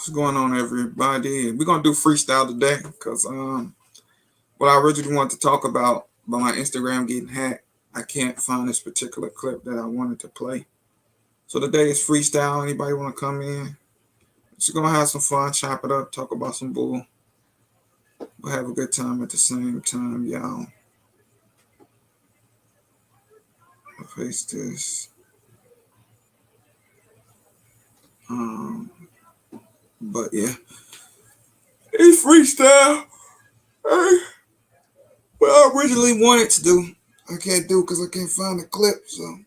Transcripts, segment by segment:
What's going on, everybody? We're gonna do freestyle today because what I originally wanted to talk about my Instagram getting hacked. I can't find this particular clip that I wanted to play. So today is freestyle. Anybody want to come in? Just gonna have some fun, chop it up, talk about some bull. We'll have a good time at the same time, y'all. I'll face this. But yeah, it's freestyle. Hey, what I originally wanted to do, I can't do because I can't find the clip. So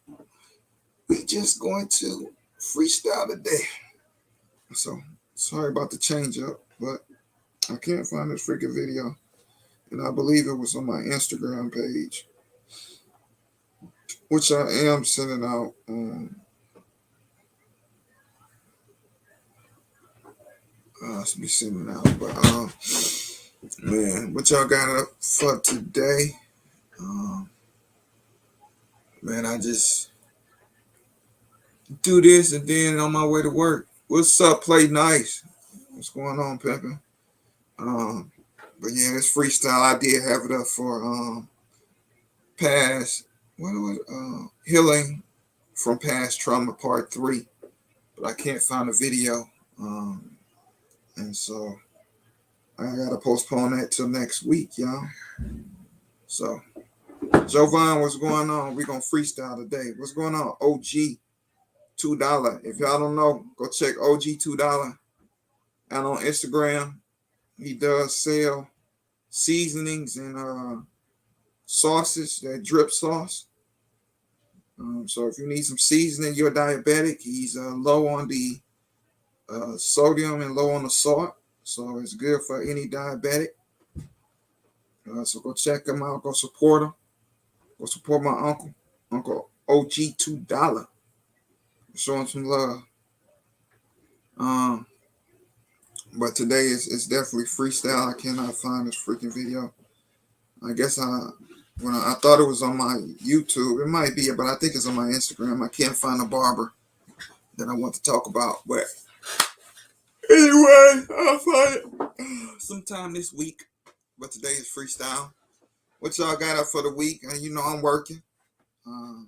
we just going to freestyle today. So sorry about the change up, but I can't find this freaking video, and I believe it was on my Instagram page, which I am sending out. Let's be sending out, but man, what y'all got up for today? Man, I just do this and then on my way to work. What's up, Play Nice? What's going on, Pimpin'? But yeah, it's freestyle. I did have it up for past healing from past trauma part 3, but I can't find a video, and so I gotta postpone that till next week, y'all. So Jovan, what's going on? We're gonna freestyle today. What's going on? OG $2. If y'all don't know, go check OG $2 out on Instagram. He does sell seasonings and sauces, that drip sauce. So if you need some seasoning, you're diabetic, he's low on the sodium and low on the salt. So it's good for any diabetic. So go check him out. Go support him. Go support my Uncle OG $2. Show him some love. But today is definitely freestyle. I cannot find this freaking video. I guess when I thought it was on my YouTube, it might be, but I think it's on my Instagram. I can't find a barber that I want to talk about. But anyway, I'll find it sometime this week. But today is freestyle. What y'all got up for the week? And you know I'm working. I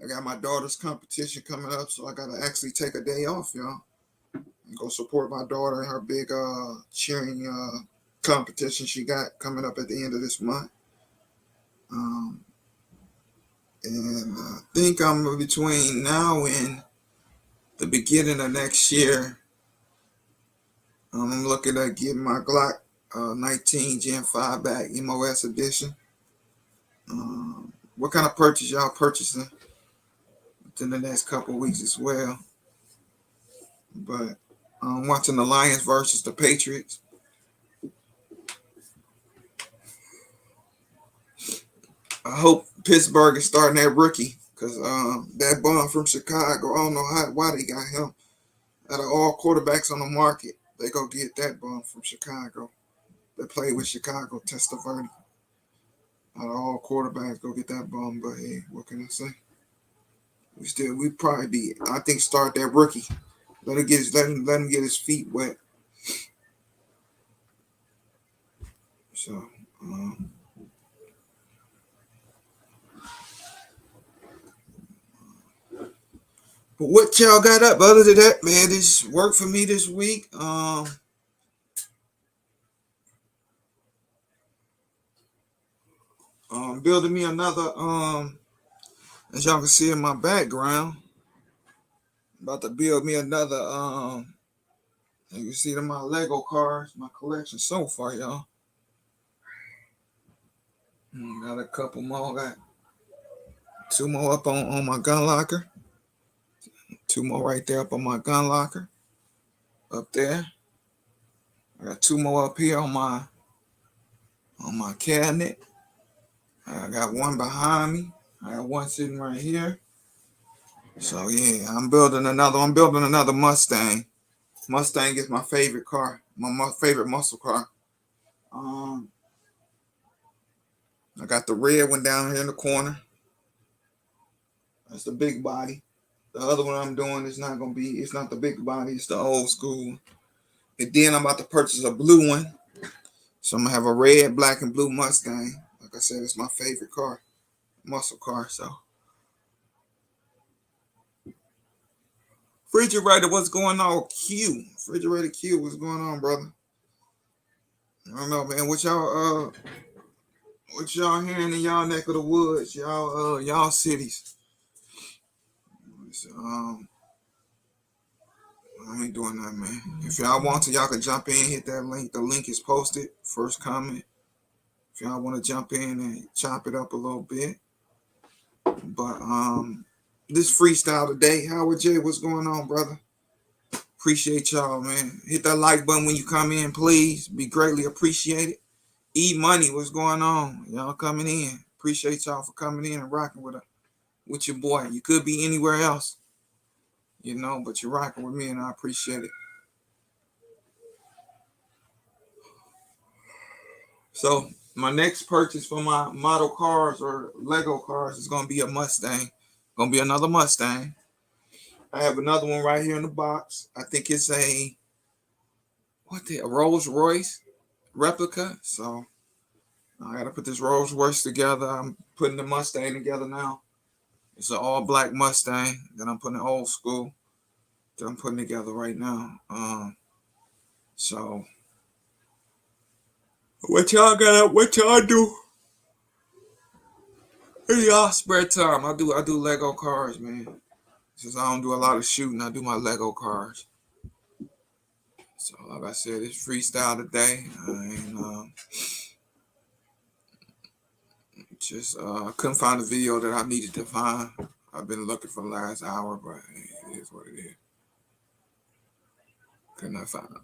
got my daughter's competition coming up, so I gotta actually take a day off, y'all, and go support my daughter in her big cheering competition she got coming up at the end of this month. And I think I'm between now and the beginning of next year. I'm looking at getting my Glock 19 Gen 5 back, MOS edition. What kind of purchase y'all purchasing within the next couple of weeks as well? But I'm watching the Lions versus the Patriots. I hope Pittsburgh is starting that rookie, because that bum from Chicago, I don't know why they got him. Out of all quarterbacks on the market, they go get that bum from Chicago. They played with Chicago, Testaverde. Out of all quarterbacks, go get that bum. But hey, what can I say? We probably be, I think, start that rookie. Let him get his feet wet. So but what y'all got up other than that, man? This worked for me this week. Building me another, as y'all can see in my background, about to build me another, you can see my Lego cars, my collection so far, y'all. Got a couple more, got 2 more up on my gun locker. 2 more right there up on my gun locker. Up there. I got 2 more up here on my cabinet. I got 1 behind me. I got 1 sitting right here. So yeah, I'm building another Mustang. Mustang is my favorite car. My favorite muscle car. I got the red one down here in the corner. That's the big body. The other one I'm doing is not the big body. It's the old school And then I'm about to purchase a blue one. So I'm gonna have a red, black, and blue Mustang. Like I said, it's my favorite car, muscle car. So, Refrigerator, what's going on? Refrigerator Q, what's going on, brother? I don't know, man. What y'all hearing in y'all neck of the woods, y'all cities? So, I ain't doing that, man. If y'all want to, y'all can jump in, hit that link. The link is posted. First comment. If y'all want to jump in and chop it up a little bit. But this freestyle today, Howard J, what's going on, brother? Appreciate y'all, man. Hit that like button when you come in, please. Be greatly appreciated. E Money, what's going on? Y'all coming in. Appreciate y'all for coming in and rocking with your boy. You could be anywhere else, but you're rocking with me, and I appreciate it. So my next purchase for my model cars or Lego cars is gonna be a Mustang. Gonna be another Mustang. I have another one right here in the box. I think it's a Rolls Royce replica. So I gotta put this Rolls Royce together. I'm putting the Mustang together now. It's an all black Mustang that I'm putting old school that I'm putting together right now. So what y'all got? What y'all do? In y'all spare time, I do Lego cars, man. Since I don't do a lot of shooting, I do my Lego cars. So like I said, it's freestyle today. I couldn't find a video that I needed to find. I've been looking for the last hour, but it is what it is. Could not find it.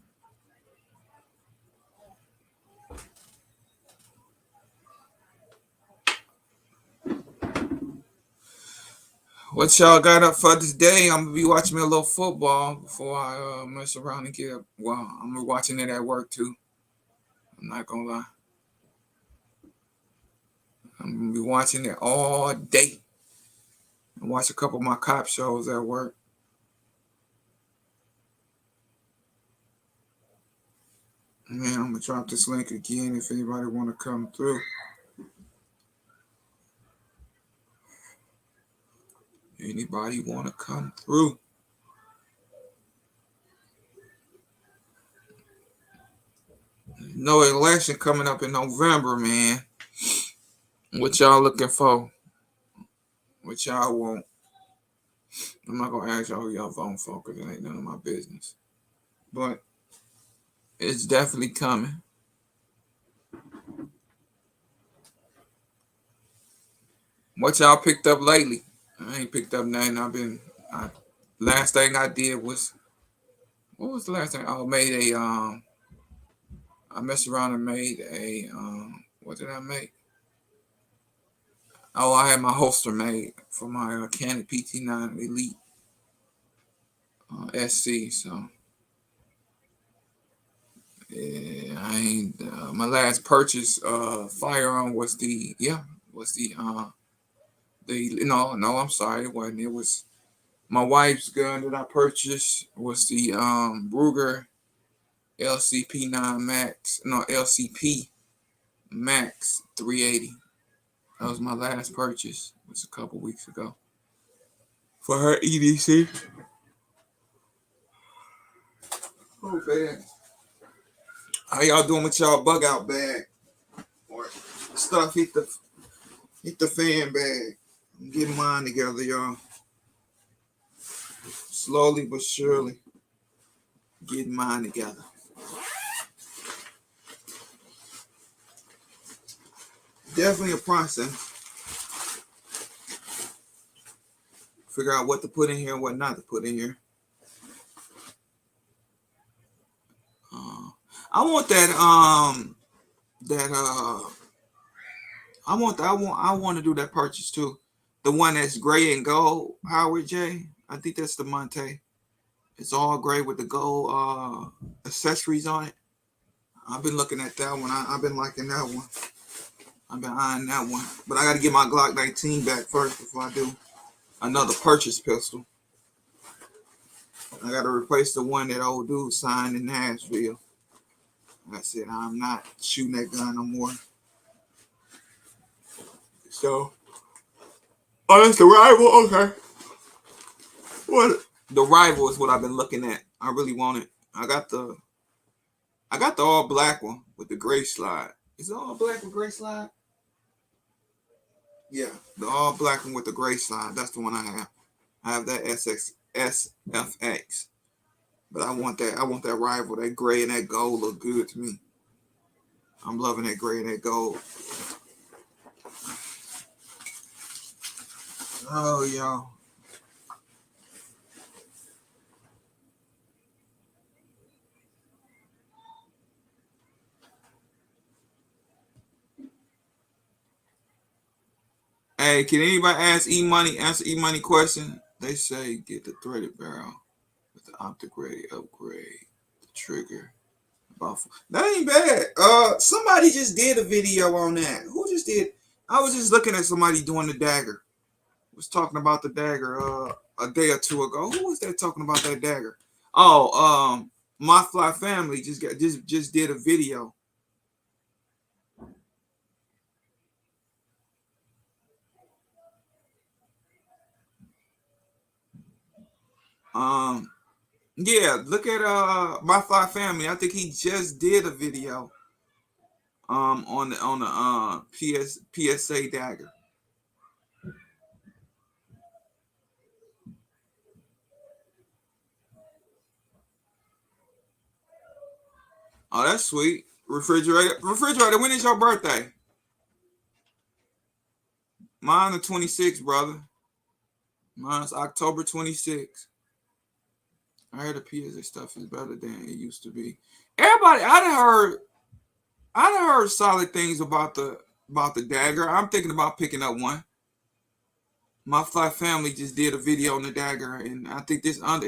What y'all got up for this day? I'm gonna be watching me a little football before I mess around and get up. Well, I'm gonna be watching it at work too. I'm not gonna lie. I'm gonna be watching it all day. And watch a couple of my cop shows at work. Man, I'm gonna drop this link again if anybody wanna come through. Anybody wanna come through? No election coming up in November, man. What y'all looking for? What y'all want? I'm not gonna ask y'all who y'all voting for because it ain't none of my business. But it's definitely coming. What y'all picked up lately? I ain't picked up nothing. Last thing I did was, what was the last thing? I messed around and made a, what did I make? Oh, I had my holster made for my Canon PT9 Elite SC. So yeah, I ain't. My last purchase firearm was no, I'm sorry, it wasn't. It was my wife's gun that I purchased was the Ruger LCP Max 380. That was my last purchase. It was a couple weeks ago for her EDC. Oh man, how y'all doing with y'all bug out bag or stuff hit the fan bag? I'm getting mine together, y'all. Slowly but surely, getting mine together. Definitely a process. Figure out what to put in here and what not to put in here. I want I want to do that purchase too. The one that's gray and gold, Howard J. I think that's the Monte. It's all gray with the gold accessories on it. I've been looking at that one. I've been liking that one. I've been eyeing that one. But I got to get my Glock 19 back first before I do another purchase pistol. I got to replace the one that old dude signed in Nashville. I said, I'm not shooting that gun no more. So, oh, that's the rival? Okay. What? The rival is what I've been looking at. I really want it. I got the all black one with the gray slide. Is it all black with gray slide? Yeah, the all black one with the gray slide. That's the one I have. I have that SFX. But I want that rival. That gray and that gold look good to me. I'm loving that gray and that gold. Oh, y'all. Hey, can anybody answer E-Money question? They say get the threaded barrel with the optic ready upgrade, the trigger. That ain't bad. Somebody just did a video on that. Who just did? I was just looking at somebody doing the dagger. Was talking about the dagger a day or two ago. Who was that talking about that dagger? Oh, MyFlyFamily just did a video. Yeah, look at MyFlyFamily. I think he just did a video on the PSA dagger. Oh, that's sweet. Refrigerator, when is your birthday? Mine the 26th, brother. Mine's October 26th. I heard the PSA stuff is better than it used to be. Everybody, I done heard solid things about the dagger. I'm thinking about picking up one. MyFlyFamily just did a video on the dagger, and I think it's under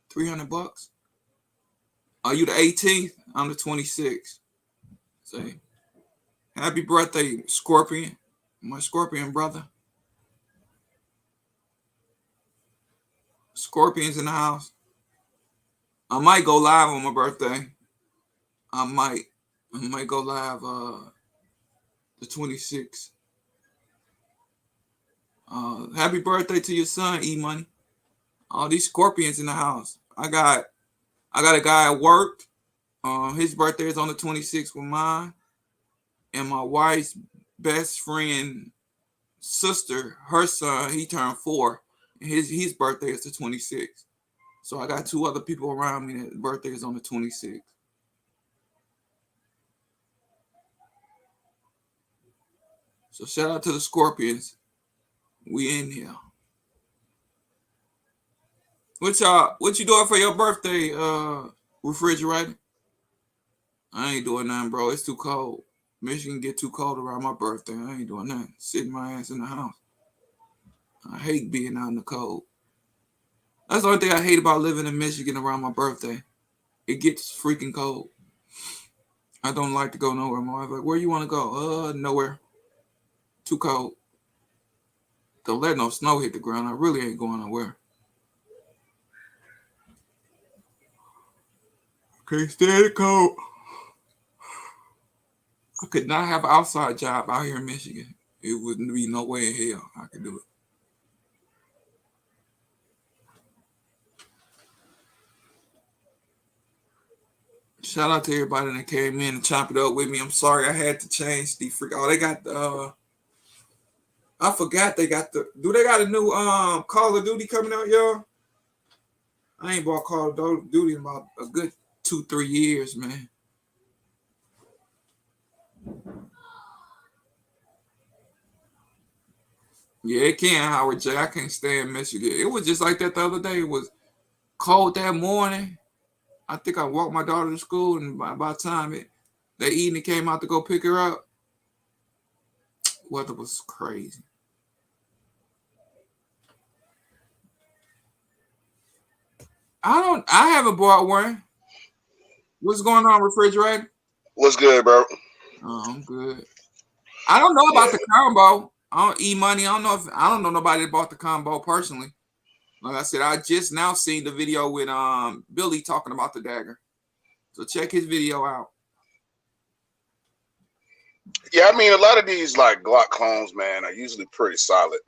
$300. Are you the 18th? I'm the 26th. Say, happy birthday, Scorpion. My Scorpion brother. Scorpion's in the house. I might go live on my birthday. I might go live the 26th. Happy birthday to your son, E-Money. All these Scorpions in the house. I got a guy at work. His birthday is on the 26th with mine. And my wife's best friend sister, her son, he turned 4. And his birthday is the 26th. So I got 2 other people around me that birthday is on the 26th. So shout out to the Scorpions. We in here. What you doing for your birthday, refrigerator? I ain't doing nothing, bro. It's too cold. Michigan get too cold around my birthday. I ain't doing nothing. Sitting my ass in the house. I hate being out in the cold. That's the only thing I hate about living in Michigan around my birthday. It gets freaking cold. I don't like to go nowhere. My wife's like, where you want to go? Nowhere. Too cold. Don't let no snow hit the ground. I really ain't going nowhere. Can't stand it cold. I could not have an outside job out here in Michigan. It wouldn't be no way in hell I could do it. Shout out to everybody that came in and chopped it up with me. I'm sorry I had to change the freak. Oh, they got the I forgot they got the do they got a new Call of Duty coming out, y'all? I ain't bought Call of Duty in about a good 2-3 years, man. Yeah, it can, Howard J. I can't stand Michigan. It was just like that the other day. It was cold that morning. I think I walked my daughter to school, and by the time the evening came out to go pick her up, weather was crazy. I haven't bought one. What's going on, refrigerator? What's good, bro? Oh, I'm good. I don't know about the combo. I don't E-Money. I don't know nobody that bought the combo personally. Like I said, I just now seen the video with Billy talking about the dagger. So check his video out. Yeah, I mean, a lot of these like Glock clones, man, are usually pretty solid.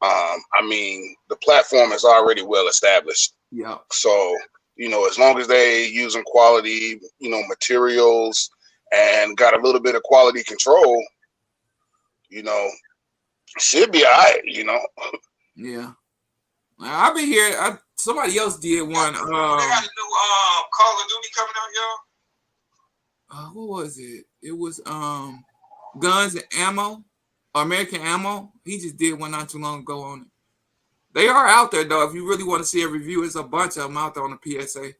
I mean, the platform is already well established. Yeah. So, you know, as long as they using quality, you know, materials and got a little bit of quality control, you know, should be all right, you know. Yeah. I've been here. Somebody else did one. They got a new Call of Duty coming out, y'all. What was it? It was Guns and Ammo, American Ammo. He just did one not too long ago on it. They are out there though. If you really want to see a review, it's a bunch of them out there on the PSA.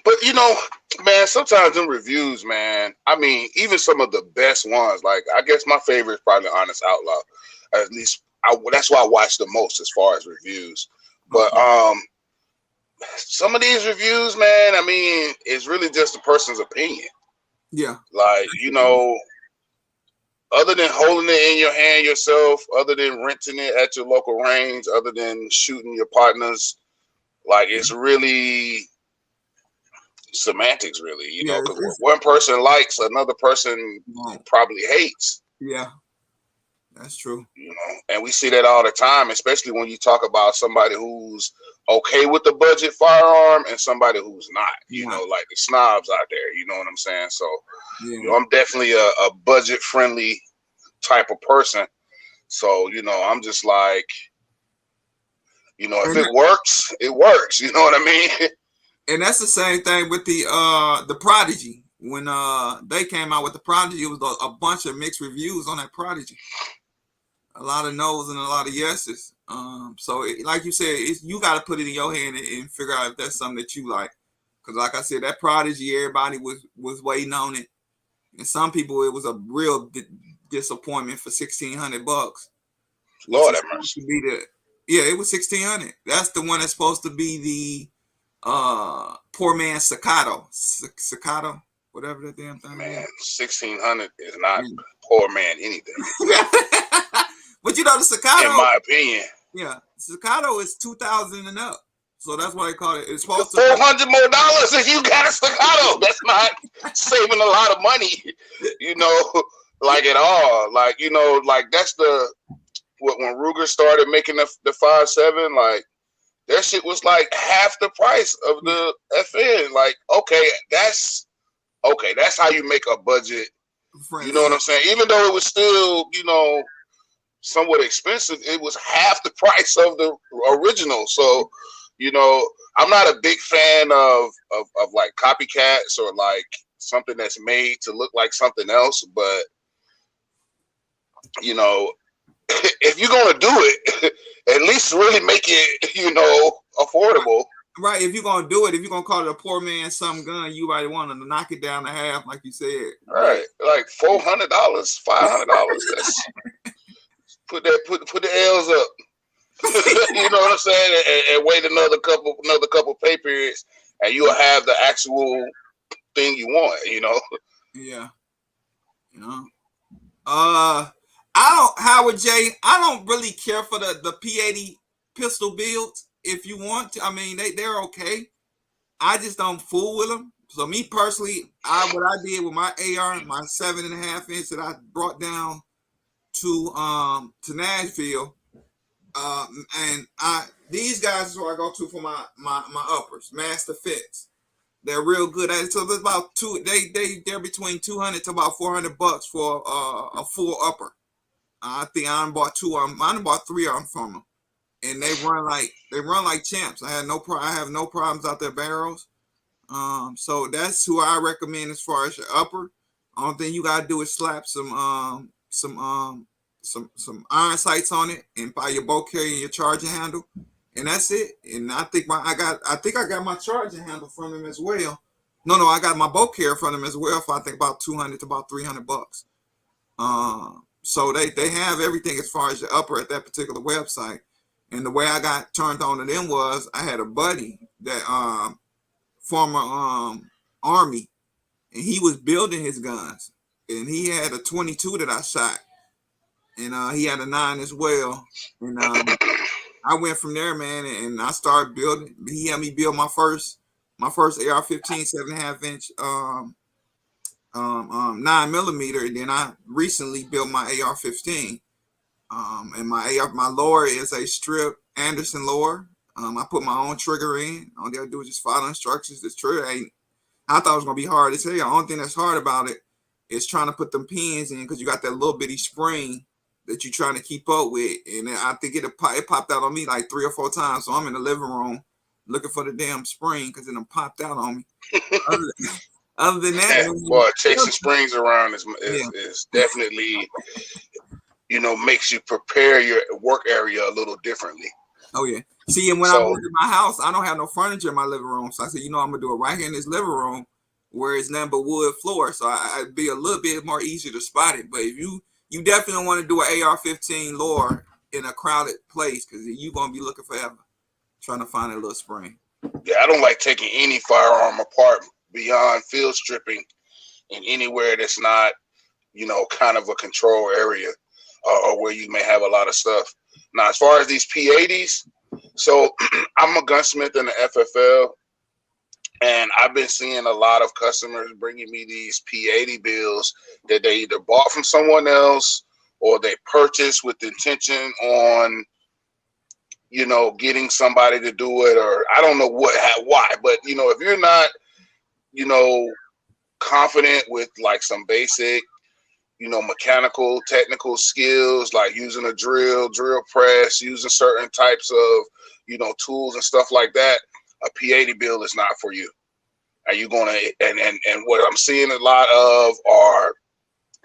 But you know, man, sometimes in reviews, man, I mean, even some of the best ones, like I guess my favorite is probably Honest Outlaw. At least that's why I watch the most as far as reviews. But some of these reviews, man, I mean, it's really just a person's opinion. Yeah. Like, you know, other than holding it in your hand yourself, other than renting it at your local range, other than shooting your partners, like it's really semantics, really, you know, because what one person likes, another person probably hates. Yeah, that's true. You know, and we see that all the time, especially when you talk about somebody who's okay with the budget firearm and somebody who's not, you know, like the snobs out there, you know what I'm saying? So, you know, I'm definitely a budget friendly type of person. So, you know, I'm just like, you know, if it works, it works. You know what I mean? And that's the same thing with the Prodigy. When they came out with the Prodigy, it was a bunch of mixed reviews on that Prodigy. A lot of no's and a lot of yeses. So like you said, you got to put it in your hand and figure out if that's something that you like. Because like I said, that Prodigy, everybody was waiting on it. And some people, it was a real disappointment for $1,600. Lord have mercy. It was $1,600. That's the one that's supposed to be the poor man staccato, whatever that damn thing. Man, $1,600 is not poor man anything. But you know the staccato, in my opinion, staccato is 2,000 and up. So that's why they call it. It's supposed to $400 more if you got a staccato. That's not saving a lot of money, you know, like at all. Like, you know, like that's when Ruger started making the 5.7, like that shit was like half the price of the FN. Like, okay, that's how you make a budget. You know what I'm saying? Even though it was still, you know, somewhat expensive, it was half the price of the original. So, you know, I'm not a big fan of like copycats or like something that's made to look like something else. But, you know, if you're going to do it, at least really make it, you know, affordable. Right. If you're going to do it, if you're going to call it a poor man some gun, you might want to knock it down to half, like you said. Right. Like $400, $500. That's put the L's up. You know what I'm saying? And wait another couple pay periods, and you'll have the actual thing you want. You know. Yeah. You know. Howard J, I don't really care for the P80 pistol builds. If you want to, I mean, they're okay. I just don't fool with them. So me personally, what I did with my AR, my 7.5 inch that I brought down to Nashville, and these guys is where I go to for my uppers, Master Fits. They're real good at it. So there's about they're between $200 to about $400 for a full upper. I think I bought 2 of them. I bought 3 of them from them, and they run like champs. I have no problems out there barrels. So that's who I recommend as far as your upper. Only thing you gotta do is slap some iron sights on it and buy your bolt carrier and your charging handle, and that's it. And I think I got my charging handle from him as well. No, I got my bolt carrier from him as well for I think about $200 to about $300. So they have everything as far as your upper at that particular website. And the way I got turned on to them was I had a buddy that former Army, and he was building his guns, and he had a 22 that I shot, and he had a 9 as well, and I went from there, man, and I started building. He helped me build my first AR-15 7.5 inch 9mm, and then I recently built my AR-15. And my lower is a strip Anderson lower. I put my own trigger in. All you gotta do is just follow instructions. This trigger ain't. I thought it was gonna be hard as hell. The only thing that's hard about it is trying to put them pins in, because you got that little bitty spring that you're trying to keep up with. And I think it popped out on me like 3 or 4 times. So I'm in the living room looking for the damn spring because it done popped out on me. Other than that, man, boy, chasing springs around is yeah. definitely, makes you prepare your work area a little differently. Oh yeah. See, and when I moved to my house, I don't have no furniture in my living room. So I said, I'm gonna do it right here in this living room where it's nothing but wood floor. So I'd be a little bit more easy to spot it. But if you definitely want to do an AR-15 lure in a crowded place, because you're gonna be looking forever trying to find a little spring. Yeah, I don't like taking any firearm apart beyond field stripping in anywhere that's not, kind of a control area or where you may have a lot of stuff. Now, as far as these P80s, so I'm a gunsmith in the FFL, and I've been seeing a lot of customers bringing me these P80 bills that they either bought from someone else or they purchased with the intention on, getting somebody to do it, or I don't know why, but if you're not, confident with like some basic, mechanical, technical skills, like using a drill press, using certain types of, tools and stuff like that, a P80 build is not for you. Are you going to, and what I'm seeing a lot of are,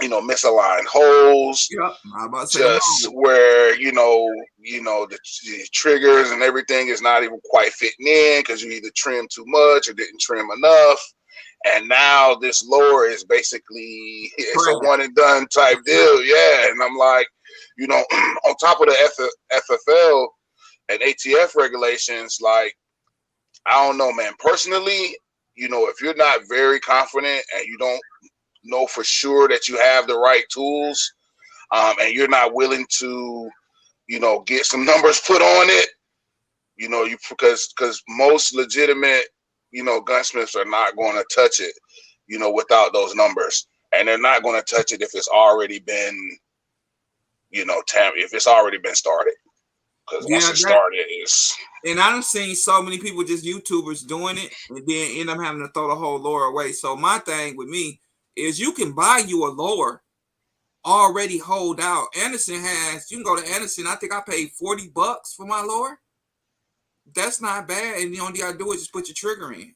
misaligned holes, just where, the triggers and everything is not even quite fitting in because you either trimmed too much or didn't trim enough. And now this lower is basically, it's a one and done type deal. Yeah. And I'm like, on top of the FFL and ATF regulations, like, I don't know, man, personally, if you're not very confident and you don't know for sure that you have the right tools, and you're not willing to, get some numbers put on it, because most legitimate, gunsmiths are not going to touch it, without those numbers. And they're not going to touch it if it's already been, if it's already been started. Because once it started, it's... And I've seen so many people, just YouTubers, doing it and then end up having to throw the whole lower away. So my thing with me is you can buy you a lower already holed out. Anderson you can go to Anderson. I think I paid $40 for my lower. That's not bad. And the only thing you gotta do is just put your trigger in,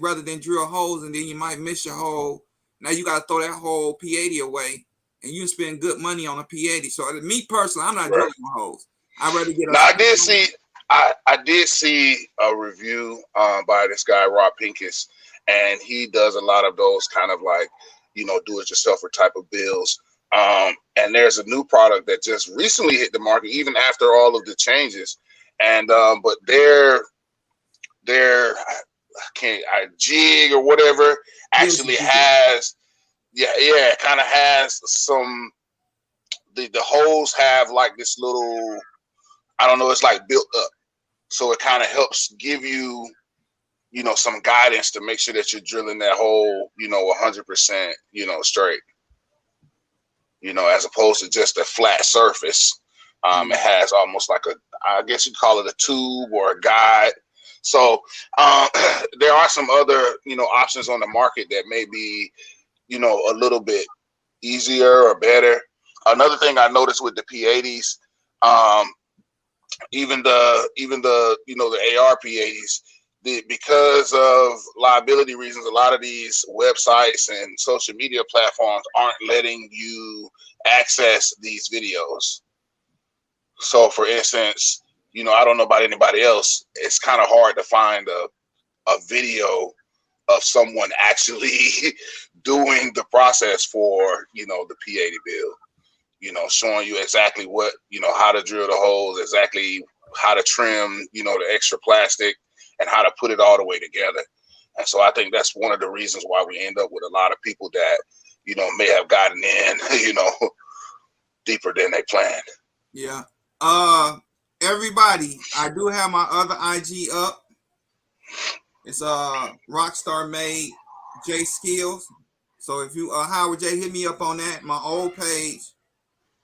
rather than drill holes and then you might miss your hole. Now you gotta throw that whole P80 away and you spend good money on a P80. So me personally, I'm not drilling holes. I'd rather get I did see a review by this guy, Rob Pincus, and he does a lot of those kind of like, do-it-yourselfer type of builds. And there's a new product that just recently hit the market, even after all of the changes. And but their jig or whatever actually has, kind of has some. The holes have like this little, I don't know, it's like built up, so it kind of helps give you, some guidance to make sure that you're drilling that hole, 100%, straight, as opposed to just a flat surface. It has almost like I guess you call it a tube or a guide. So there are some other, options on the market that may be, a little bit easier or better. Another thing I noticed with the P80s, even the the AR P80s, because of liability reasons, a lot of these websites and social media platforms aren't letting you access these videos. So, for instance, I don't know about anybody else, it's kind of hard to find a video of someone actually doing the process for, the P80 build, showing you exactly what, how to drill the holes, exactly how to trim, the extra plastic and how to put it all the way together. And so I think that's one of the reasons why we end up with a lot of people that, may have gotten in, deeper than they planned. Yeah. everybody, I do have my other IG up. It's Rockstar Made J Skills. So if you Howard J, hit me up on that. My old page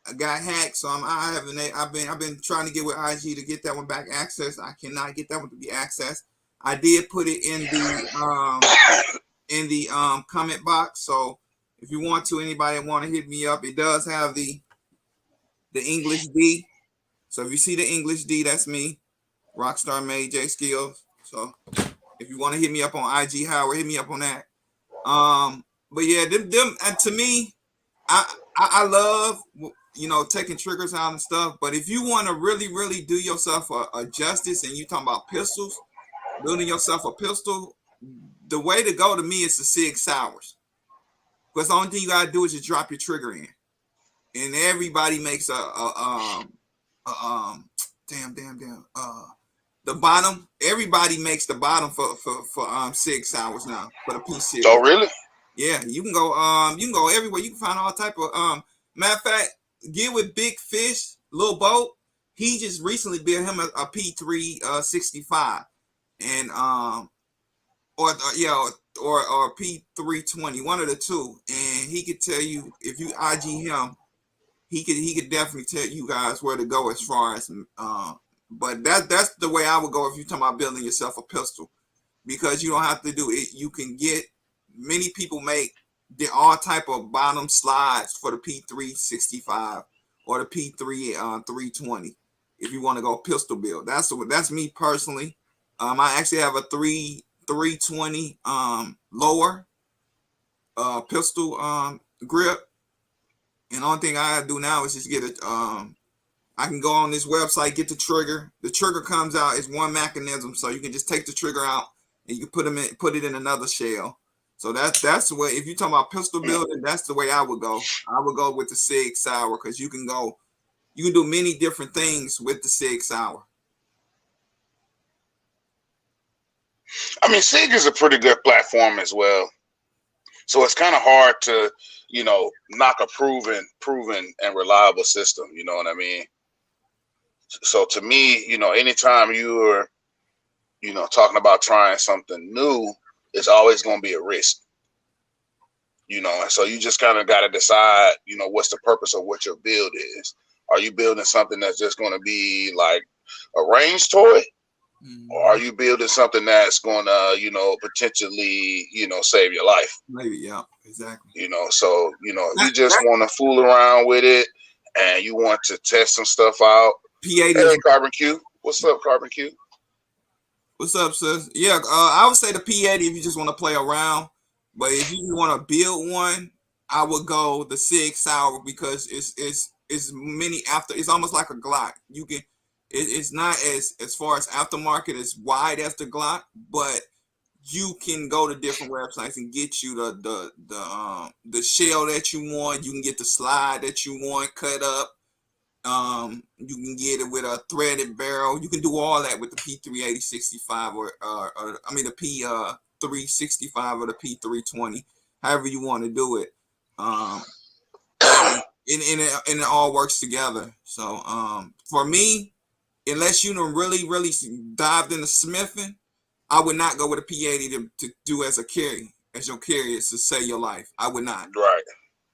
I got hacked, so I've been trying to get with IG to get that one back accessed. I cannot get that one to be accessed. I did put it in the comment box. So if you want to, anybody want to hit me up, it does have the English D. So if you see the English D, that's me, Rockstar Made J Skills. So if you want to hit me up on IG, Howard, hit me up on that. But yeah, them and to me, I love taking triggers out and stuff. But if you want to really do yourself a justice, and you talking about pistols, building yourself a pistol, the way to go to me is the Sig Sauers. Because the only thing you gotta do is just drop your trigger in, and everybody makes the bottom. Everybody makes the bottom for Sig Sauers now for the P series. Oh, really? Yeah, you can go everywhere. You can find all type of matter of fact, get with Big Fish, Lil Boat. He just recently built him a P365 and or P320, one of the two. And he could tell you, if you IG him, he could definitely tell you guys where to go as far as but that's the way I would go if you're talking about building yourself a pistol, because you don't have to do it. You can get, many people make all type of bottom slides for the P365 or the P320 if you want to go pistol build. That's me personally. I actually have a 320 lower pistol grip, and the only thing I do now is just get it. I can go on this website, get the trigger. The trigger comes out as one mechanism, so you can just take the trigger out and you can put it in another shell. So that's the way. If you're talking about pistol building, that's the way I would go. I would go with the Sig Sauer, because you can do many different things with the Sig Sauer. I mean, Sig is a pretty good platform as well. So it's kind of hard to, knock a proven and reliable system. You know what I mean? So to me, anytime you're, talking about trying something new, it's always going to be a risk. And so you just kind of got to decide, what's the purpose of what your build is. Are you building something that's just going to be like a range toy? Or are you building something that's going to, potentially, save your life? Maybe, yeah, exactly. So, you just want to fool around with it and you want to test some stuff out. P80. Hey, CarbonQ. What's up, CarbonQ? What's up, sis? Yeah, I would say the P80 if you just want to play around. But if you want to build one, I would go the Sig Sauer, because it's many after. It's almost like a Glock. You can. It's not as far as aftermarket as wide as the Glock, but you can go to different websites and get you the shell that you want. You can get the slide that you want cut up. You can get it with a threaded barrel. You can do all that with the P380-65 or the P365 or the P320, however you want to do it. And it all works together. So for me, unless you don't really dived into smithing, I would not go with a P80 to do as your carry is to save your life. I would not.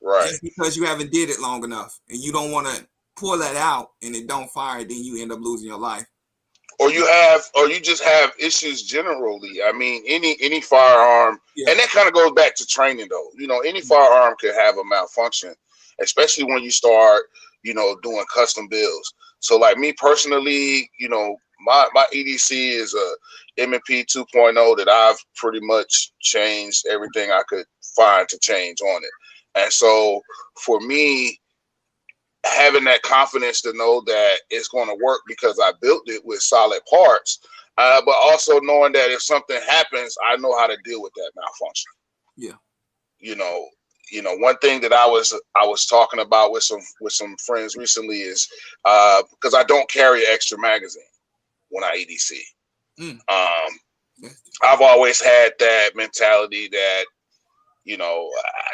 Right. Just because you haven't did it long enough and you don't want to pull that out and it don't fire, then you end up losing your life. Or you just have issues generally. I mean, any firearm, yeah. And that kind of goes back to training though. Any firearm could have a malfunction, especially when you start, doing custom builds. So like me personally, my EDC is a M&P 2.0 that I've pretty much changed everything I could find to change on it. And so for me, having that confidence to know that it's going to work because I built it with solid parts, but also knowing that if something happens, I know how to deal with that malfunction. Yeah. One thing that I was talking about with some friends recently is because I don't carry an extra magazine when I EDC. I've always had that mentality that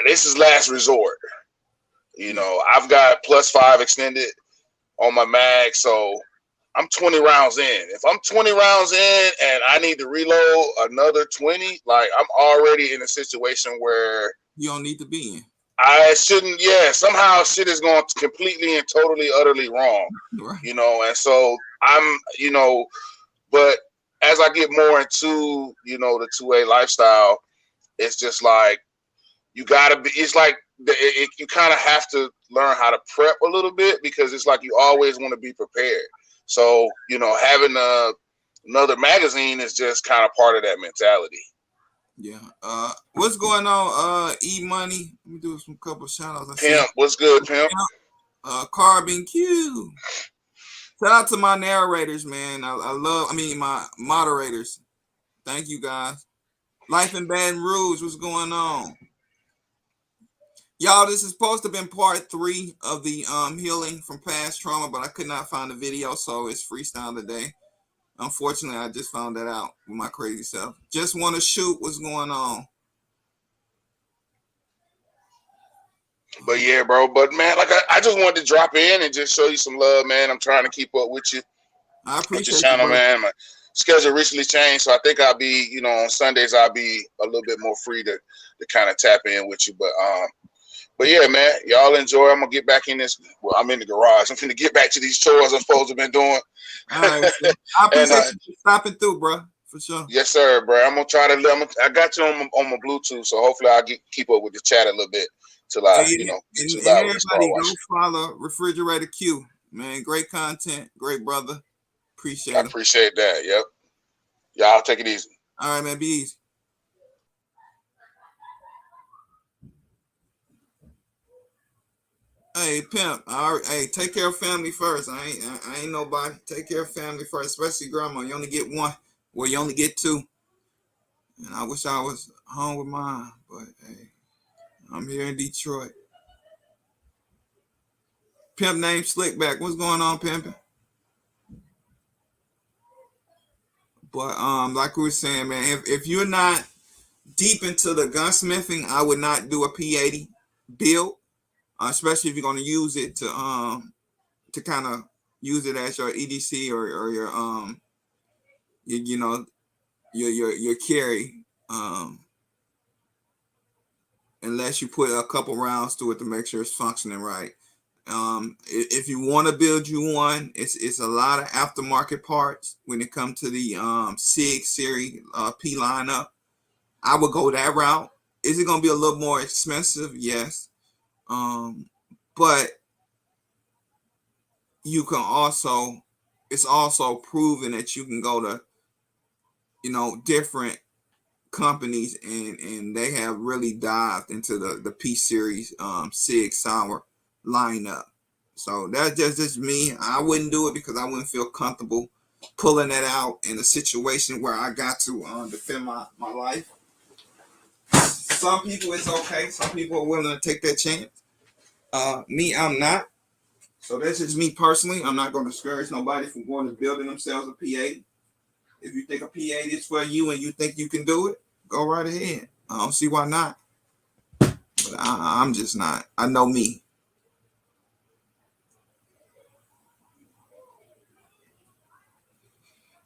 this is last resort. I've got +5 extended on my mag, so I'm 20 rounds in. If I'm 20 rounds in and I need to reload another 20, like I'm already in a situation where you don't need to be in. I shouldn't. Yeah, somehow shit is going completely and totally, utterly wrong. Right. You know, and so I'm, you know, but as I get more into, you know, the 2A lifestyle, it's just like you gotta be. It's like you kind of have to learn how to prep a little bit because it's like you always want to be prepared. So, you know, having another magazine is just kind of part of that mentality. Yeah. What's going on? E-Money. Let me do some couple shout outs. Pimp, what's good, Pimp? CarbonQ. Shout out to my narrators, man. My moderators. Thank you, guys. Life in Baton Rouge. What's going on? Y'all, this is supposed to have been part 3 of the healing from past trauma, but I could not find the video, so it's freestyle today. Unfortunately, I just found that out with my crazy self. Just want to shoot. What's going on? But yeah, bro. But man, like I just wanted to drop in and just show you some love, man. I'm trying to keep up with you. I appreciate your channel, man. My schedule recently changed, so I think I'll be, you know, on Sundays I'll be a little bit more free to kind of tap in with you. But yeah, man, y'all enjoy. I'm gonna get back in this. Well, I'm in the garage. I'm gonna get back to these chores I'm supposed to have been doing. All right, I appreciate you stopping through, bro. For sure. Yes, sir, bro. I'm gonna try to. I got you on my Bluetooth, so hopefully I'll keep up with the chat a little bit till I, you know, get too loud. Everybody go follow Refrigerator Q, man. Great content, great brother. Appreciate it. I appreciate that. Yep. Y'all take it easy. All right, man. Be easy. Hey, pimp. All right, hey, take care of family first. I ain't nobody. Take care of family first, especially grandma. You only get one. Well, you only get two. And I wish I was home with mine, but hey, I'm here in Detroit. Pimp named Slickback. What's going on, pimping? But like we were saying, man, if you're not deep into the gunsmithing, I would not do a P80 build, especially if you're going to use it to kind of use it as your EDC or your your carry, unless you put a couple rounds to it to make sure it's functioning right. If you want to build you one, it's a lot of aftermarket parts when it comes to the SIG series P lineup. I would go that route. Is it going to be a little more expensive? Yes. But you can also, it's also proven that you can go to, different companies and they have really dived into the P series SIG Sauer lineup. So that's just me. I wouldn't do it because I wouldn't feel comfortable pulling that out in a situation where I got to defend my life. Some people it's okay. Some people are willing to take that chance. Me, I'm not. So that's just me personally. I'm not going to discourage nobody from going and building themselves a P80. If you think a P80 is for you and you think you can do it, go right ahead. I don't see why not. But I'm just not. I know me.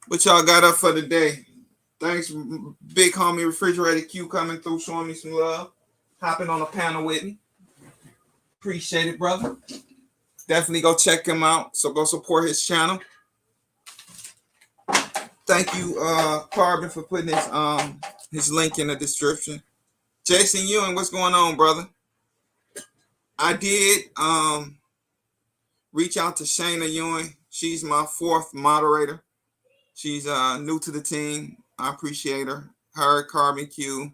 What y'all got up for today? Thanks, big homie Refrigerator Q coming through, showing me some love, hopping on a panel with me. Appreciate it, brother. Definitely go check him out. So go support his channel. Thank you, Carbon, for putting his link in the description. Jason Ewing, what's going on, brother? I did reach out to Shanna Ewing. She's my 4th moderator. She's new to the team. I appreciate her. Her, CarbonQ,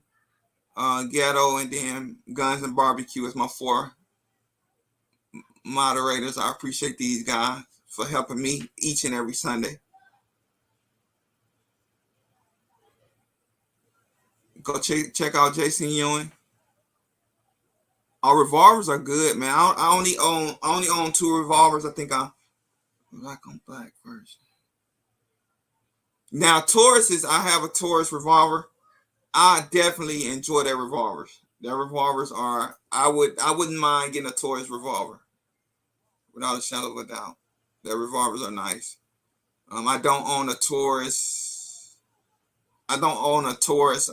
Ghetto, and then Guns N BBQ is my 4 moderators. I appreciate these guys for helping me each and every Sunday. Go check out Jason Ewing. Our revolvers are good, man. I only own 2 revolvers. I think I'm black on black first. Now Tauruses, I have a Taurus revolver. I definitely enjoy their revolvers. Their revolvers are. I wouldn't mind getting a Taurus revolver, without a shadow of a doubt. Their revolvers are nice. I don't own a Taurus. I don't own a Taurus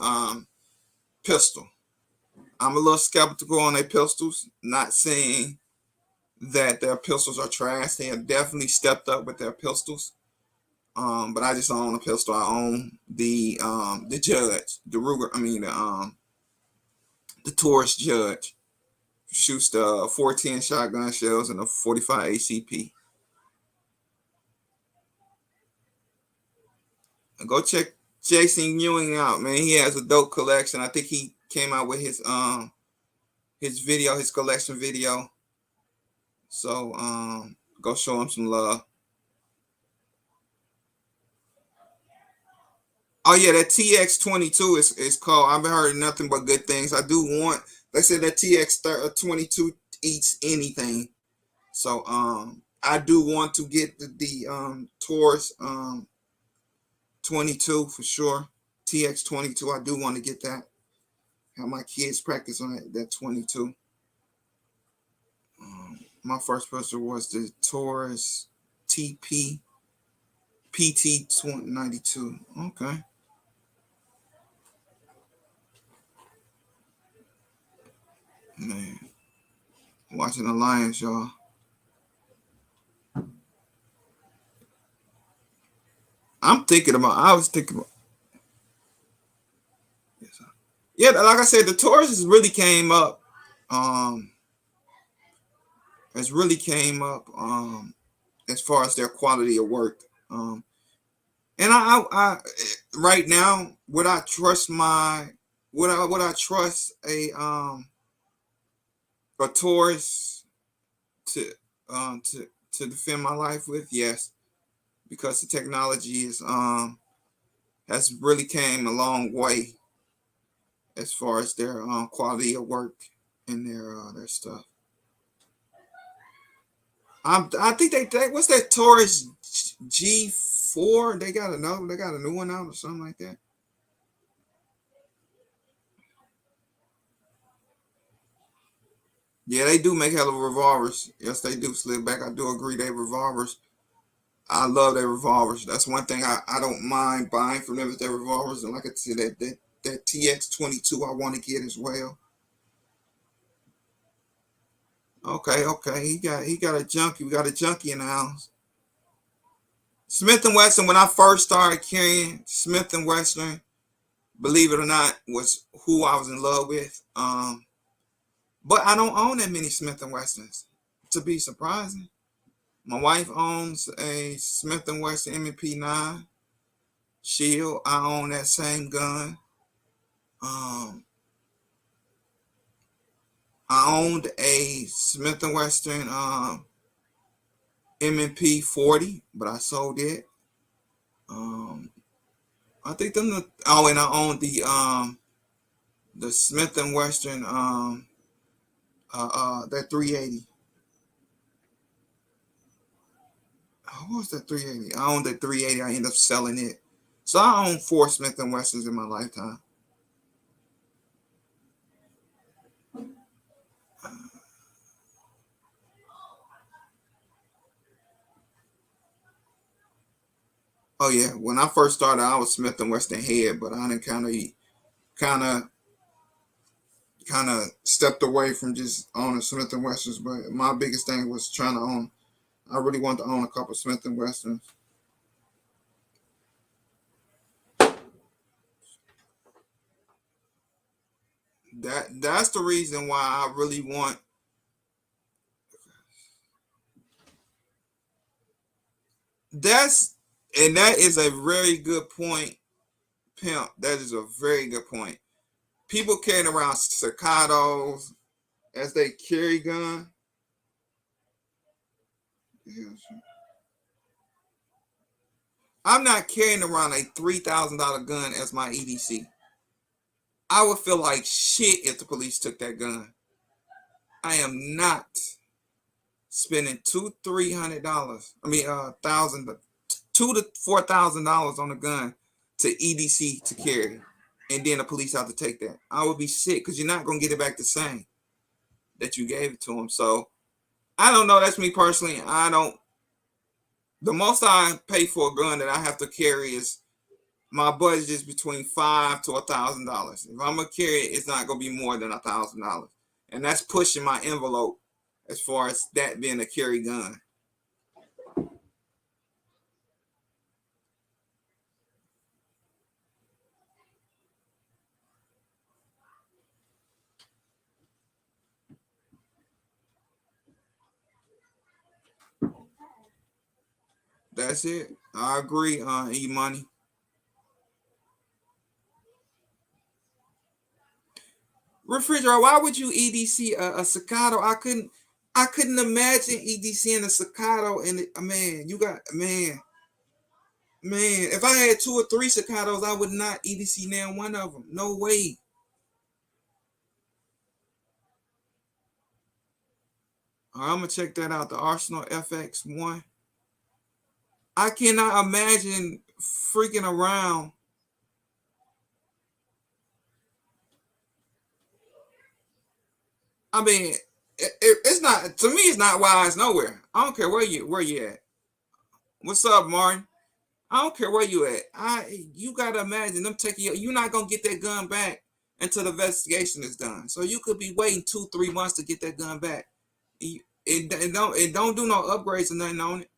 pistol. I'm a little skeptical on their pistols. Not saying that their pistols are trash. They have definitely stepped up with their pistols. But I just don't own a pistol. I own the Judge, the Ruger. I mean the Taurus Judge. Shoots the 410 shotgun shells and the 45 ACP. Go check Jason Ewing out, man. He has a dope collection. I think he came out with his video, his collection video. So go show him some love. Oh yeah, that TX22 is called. I've been heard nothing but good things. I do want, like I said, that TX22 eats anything. So I do want to get the Taurus 22 for sure. TX22, I do want to get that. Have my kids practice on that 22. My first pistol was the Taurus TP PT92. Okay. Man, watching the Lions, y'all. I was thinking about. Yeah, like I said, the Taurus really came up. Has really came up as far as their quality of work. And I right now, would I trust a Taurus to defend my life with? Yes, because the technology is has really came a long way as far as their quality of work and their stuff. I think they what's that Taurus G4? They got a new one out or something like that. Yeah, they do make hell of revolvers. Yes, they do, Slipback. I do agree, they revolvers. I love their revolvers. That's one thing I don't mind buying from them is their revolvers. And like I said, that TX22 I want to get as well. Okay. He got a junkie. We got a junkie in the house. Smith & Wesson, when I first started carrying Smith & Wesson, believe it or not, was who I was in love with. But I don't own that many Smith & Wessons, to be surprising. My wife owns a Smith & Wesson MP9 Shield. I own that same gun. I owned a Smith & Wesson M&P 40, but I sold it. I think and I owned the Smith & Wesson that 380. What was that 380? I owned that 380. I ended up selling it. So I own 4 Smith & Wessons in my lifetime. Oh yeah, when I first started, I was Smith & Wesson head, but I didn't kind of stepped away from just owning Smith & Wessons. But my biggest thing was trying to own. I really wanted to own a couple Smith & Wessons. That's the reason why I really want. That is a very good point, Pimp. That is a very good point. People carrying around staccatos as they carry gun. I'm not carrying around a $3,000 gun as my EDC. I would feel like shit if the police took that gun. I am not spending $200-$300. I mean, $2,000 to $4,000 on a gun to EDC to carry, and then the police have to take that. I would be sick because you're not gonna get it back the same that you gave it to them. So I don't know. That's me personally. I don't The most I pay for a gun that I have to carry is my budget is between $500 to $1,000. If I'm gonna carry it, it's not gonna be more than $1,000, and that's pushing my envelope as far as that being a carry gun. That's it. I agree, E Money. Refrigerator, why would you EDC a Staccato? I couldn't imagine EDC in a Staccato. And man, you got man. If I had 2 or 3 Staccatos, I would not EDC now one of them. No way. All right, I'm gonna check that out. The Arsenal FX1. I cannot imagine freaking around. I mean, it's not, to me. It's not wise nowhere. I don't care where you at. What's up, Martin? I don't care where you at. You gotta imagine them taking you. You're not gonna get that gun back until the investigation is done. So you could be waiting 2-3 months to get that gun back. It don't do no upgrades or nothing on it.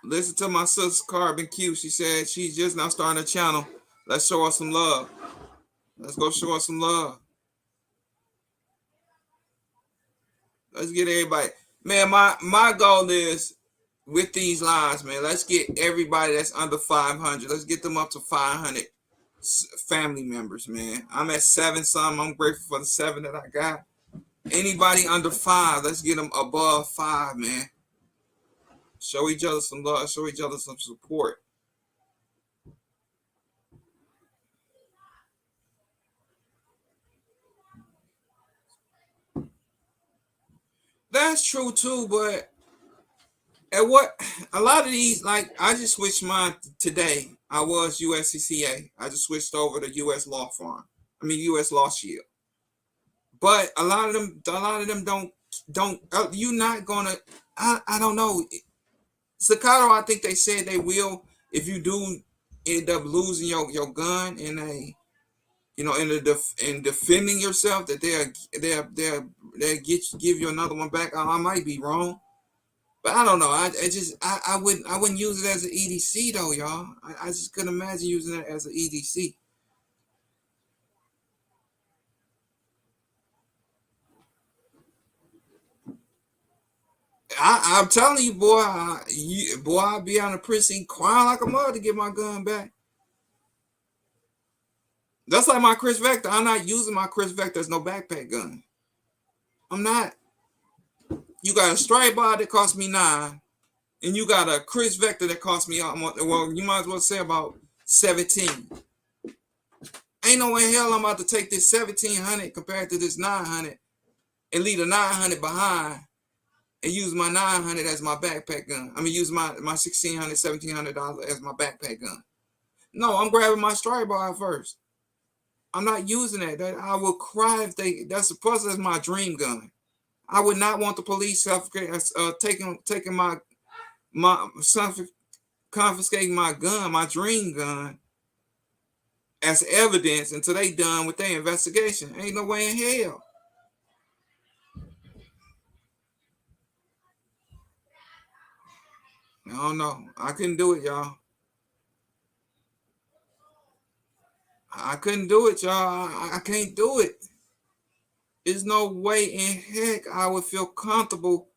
Listen to my sister CarbonQ. She said she's just now starting a channel. Let's show her some love. Let's go show her some love. Let's get everybody. Man, my goal is with these lines, man. Let's get everybody that's under 500. Let's get them up to 500 family members, man. I'm at 7 some. I'm grateful for the 7 that I got. Anybody under 5, let's get them above 5, man. Show each other some love. Show each other some support. That's true too, but at what a lot of these, like I just switched mine today. I was USCCA. I just switched over to US Law Farm. I mean US Law Shield. But a lot of them don't. You're not gonna. I don't know. Staccato, I think they said they will if you do end up losing your gun in a, in defending yourself, that they'll give you another one back. I might be wrong, but I don't know. I wouldn't use it as an EDC though, y'all. I just couldn't imagine using it as an EDC. I'm telling you, boy, I'll be on the precinct crying like a mother to get my gun back. That's like my Chris Vector. I'm not using my Chris Vector as no backpack gun. I'm not. You got a strike bar that cost me $9, and you got a Chris Vector that cost me, well, you might as well say about $17. Ain't no way in hell I'm about to take this $1,700 compared to this $900 and leave the $900 behind and use my $900 as my backpack gun. I mean, use my $1,600, $1,700 as my backpack gun. No, I'm grabbing my strike bar first. I'm not using that. I will cry if that's plus that's my dream gun. I would not want the police taking my confiscating my gun, my dream gun, as evidence until they done with their investigation. Ain't no way in hell. I don't know. I couldn't do it, y'all. I couldn't do it, y'all. I can't do it. There's no way in heck I would feel comfortable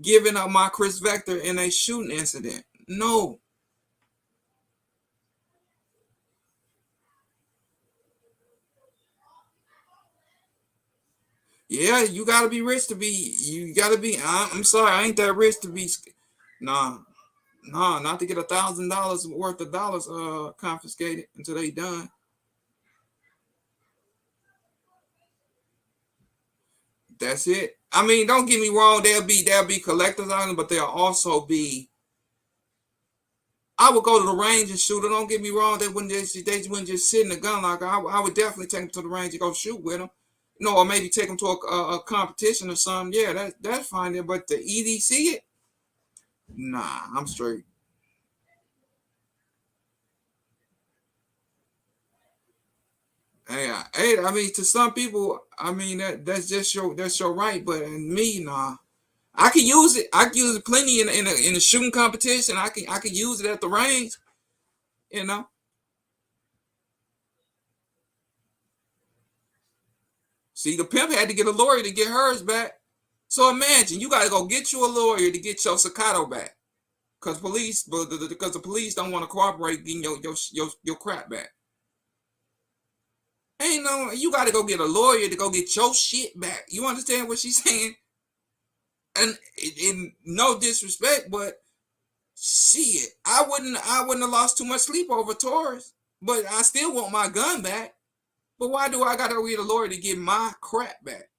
giving up my Chris Vector in a shooting incident. No. Yeah, you gotta be rich to be. You gotta be. I'm sorry, I ain't that rich to be. Nah, not to get $1,000 worth of dollars confiscated until they done. That's it. I mean, don't get me wrong. There'll be collectors items, but there'll also be. I would go to the range and shoot it. Don't get me wrong. They wouldn't just sit in the gun locker. I would definitely take them to the range and go shoot with them. or maybe take them to a competition or something. Yeah, that's fine there. But the EDC it, nah, I'm straight. Hey, I mean, to some people, I mean that's your right. But in me, nah. I can use it. I can use it plenty in a shooting competition. I can use it at the range. You know. See, the pimp had to get a lawyer to get hers back. So imagine you got to go get you a lawyer to get your staccato back, because the police don't want to cooperate getting your crap back. Ain't no, you got to go get a lawyer to go get your shit back. You understand what she's saying? And in no disrespect, but shit, I wouldn't have lost too much sleep over Taurus, but I still want my gun back. But why do I got to go get a lawyer to get my crap back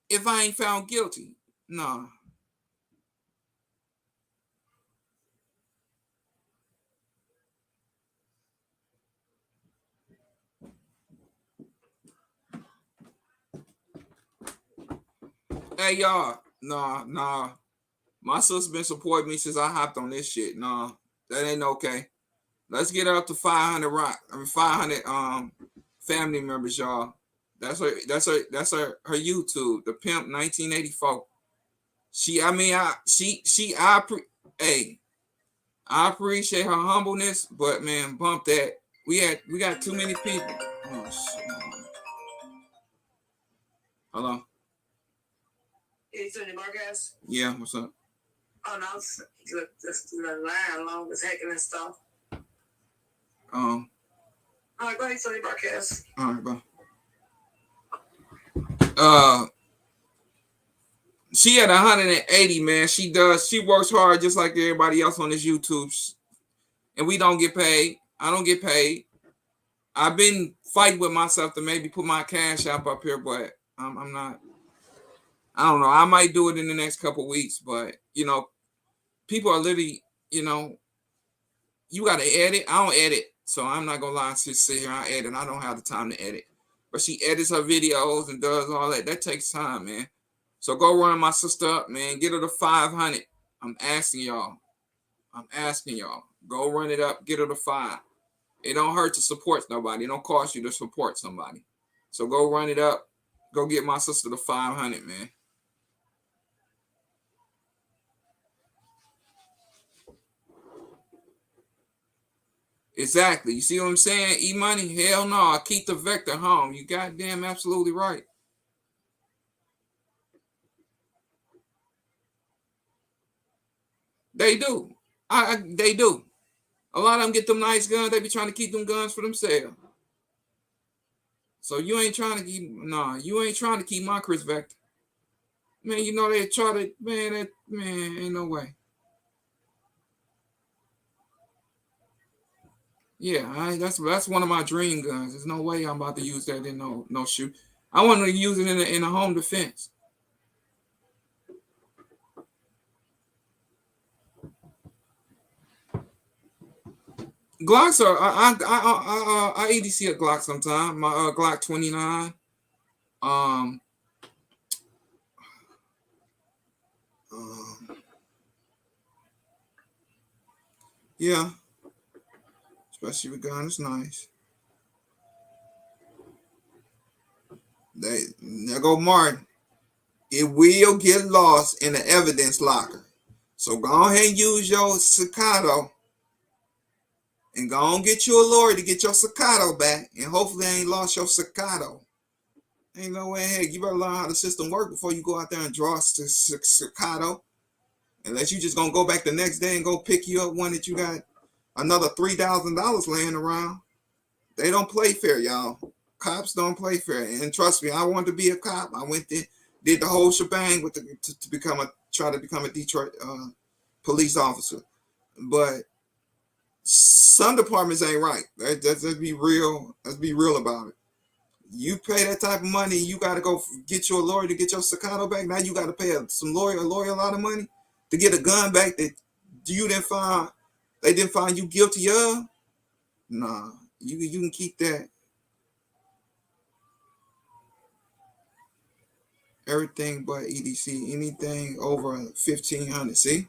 if I ain't found guilty? No. Hey y'all, nah. My sister's been supporting me since I hopped on this shit. Nah, that ain't okay. Let's get up to 500 family members, y'all. That's her YouTube, the pimp 1984. Hey, I appreciate her humbleness, but man, bump that. We got too many people. Oh shit. Hello. Yeah, what's up? Oh no, just the line long as hacking and stuff. All right, go ahead, Sonny broadcast. All right, bro. She at 180, man. She works hard just like everybody else on this YouTube. And we don't get paid. I don't get paid. I've been fighting with myself to maybe put my cash app up here, but I'm not. I don't know. I might do it in the next couple weeks, but people are literally, you got to edit. I don't edit, so I'm not gonna lie and sit here. I edit. I don't have the time to edit. But she edits her videos and does all that. That takes time, man. So go run my sister up, man. Get her to 500. I'm asking y'all. Go run it up. Get her to 5. It don't hurt to support nobody. It don't cost you to support somebody. So go run it up. Go get my sister to 500, man. Exactly. You see what I'm saying? E-money? Hell no. I keep the vector home. You goddamn absolutely right. They do. They do. A lot of them get them nice guns. They be trying to keep them guns for themselves. So you ain't trying to keep my Chris Vector. Man, they try to, man, ain't no way. Yeah, that's one of my dream guns. There's no way I'm about to use that in no shoot. I want to use it in a home defense. Glocks are I EDC a Glock sometime. My Glock 29. Yeah, especially with gun, it's nice. There go Martin. It will get lost in the evidence locker. So go ahead and use your staccato and go on get you a lawyer to get your staccato back, and hopefully I ain't lost your staccato. Ain't no way. Heck, you better learn how the system works before you go out there and draw a staccato. Unless you just gonna go back the next day and go pick you up one that you got another $3,000 laying around. They don't play fair, y'all. Cops don't play fair. And trust me, I wanted to be a cop. I went there, did the whole shebang with try to become a Detroit police officer. But some departments ain't right. Let's be real. Let's be real about it. You pay that type of money, you got to go get you a lawyer to get your staccato back. Now you got to pay a lawyer a lot of money to get a gun back that they didn't find you guilty of. Nah, you can keep that. Everything but EDC. Anything over 1,500. See,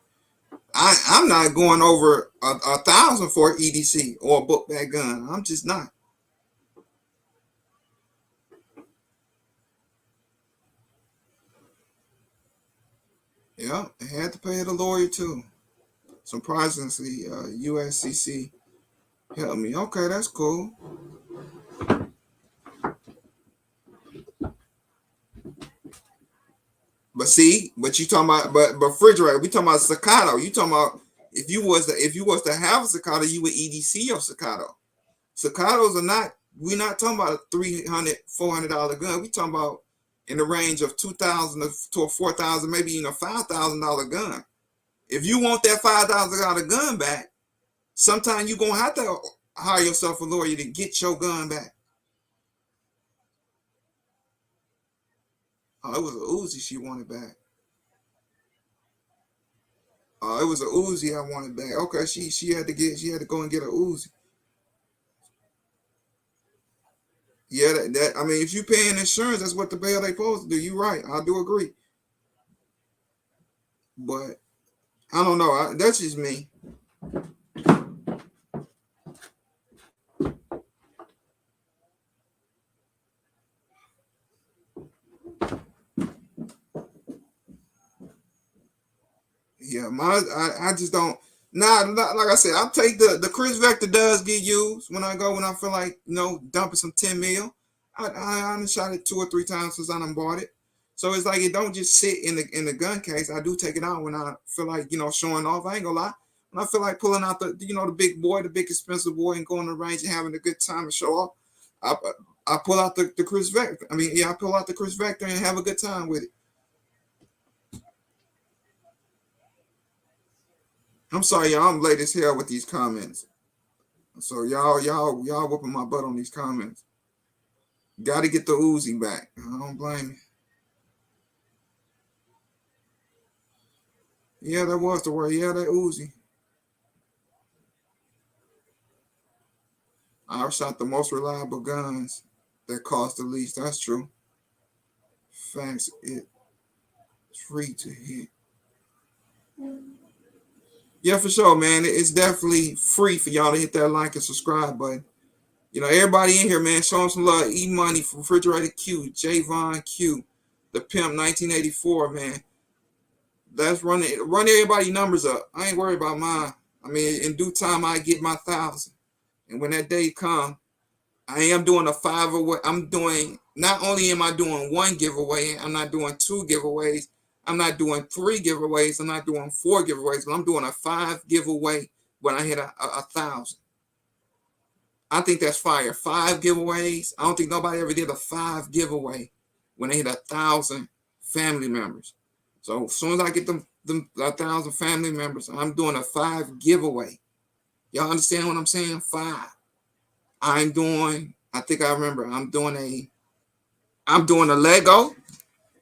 I'm not going over 1,000 for EDC or a book bag gun. I'm just not. Yeah, I had to pay the lawyer too. Surprisingly, USCC helped me. Okay, that's cool. But see, but you talking about but refrigerator. We talking about staccato. You talking about if you was to have a staccato, you would EDC your staccato. Staccatos are not. We're not talking about a $300, $400 gun. We talking about in the range of $2,000 to a $4,000, maybe even a $5,000 gun. If you want that $5,000 gun back, sometimes you're gonna have to hire yourself a lawyer to get your gun back. Oh, it was a Uzi she wanted back. Oh, it was a Uzi I wanted back. Okay, she had to go and get a Uzi. Yeah, that I mean, if you paying insurance, that's what the bail they supposed to do. You right, I do agree. But I don't know. That's just me. Yeah, I just don't. Nah, like I said, I take the Chris Vector does get used when I feel like dumping some 10 mil. I done shot it 2 or 3 times since I done bought it. So it's like it don't just sit in the gun case. I do take it out when I feel like showing off. I ain't gonna lie. When I feel like pulling out the big boy, the big expensive boy, and going to the range and having a good time and show off, I pull out the Chris Vector. I mean, yeah, I pull out the Chris Vector and have a good time with it. I'm sorry, y'all. I'm late as hell with these comments. So y'all whooping my butt on these comments. Got to get the Uzi back. I don't blame you. Yeah, that was the word. Yeah, that Uzi. I shot the most reliable guns that cost the least. That's true. Facts. It's free to hit. Yeah, for sure, man. It's definitely free for y'all to hit that like and subscribe button. Everybody in here, man, show them some love. E-Money from Refrigerator Q, Javon Q, the Pimp 1984, man. Let's run everybody numbers up. I ain't worried about mine. I mean, in due time, I get my 1,000. And when that day come, I am doing a 5 away. Not only am I doing 1 giveaway, I'm not doing 2 giveaways. I'm not doing 3 giveaways. I'm not doing 4 giveaways. But I'm doing a 5 giveaway when I hit a 1,000. I think that's fire. 5 giveaways. I don't think nobody ever did a 5 giveaway when they hit 1,000 family members. So as soon as I get them 1,000 family members, I'm doing a 5 giveaway. Y'all understand what I'm saying? 5. I'm doing a Lego.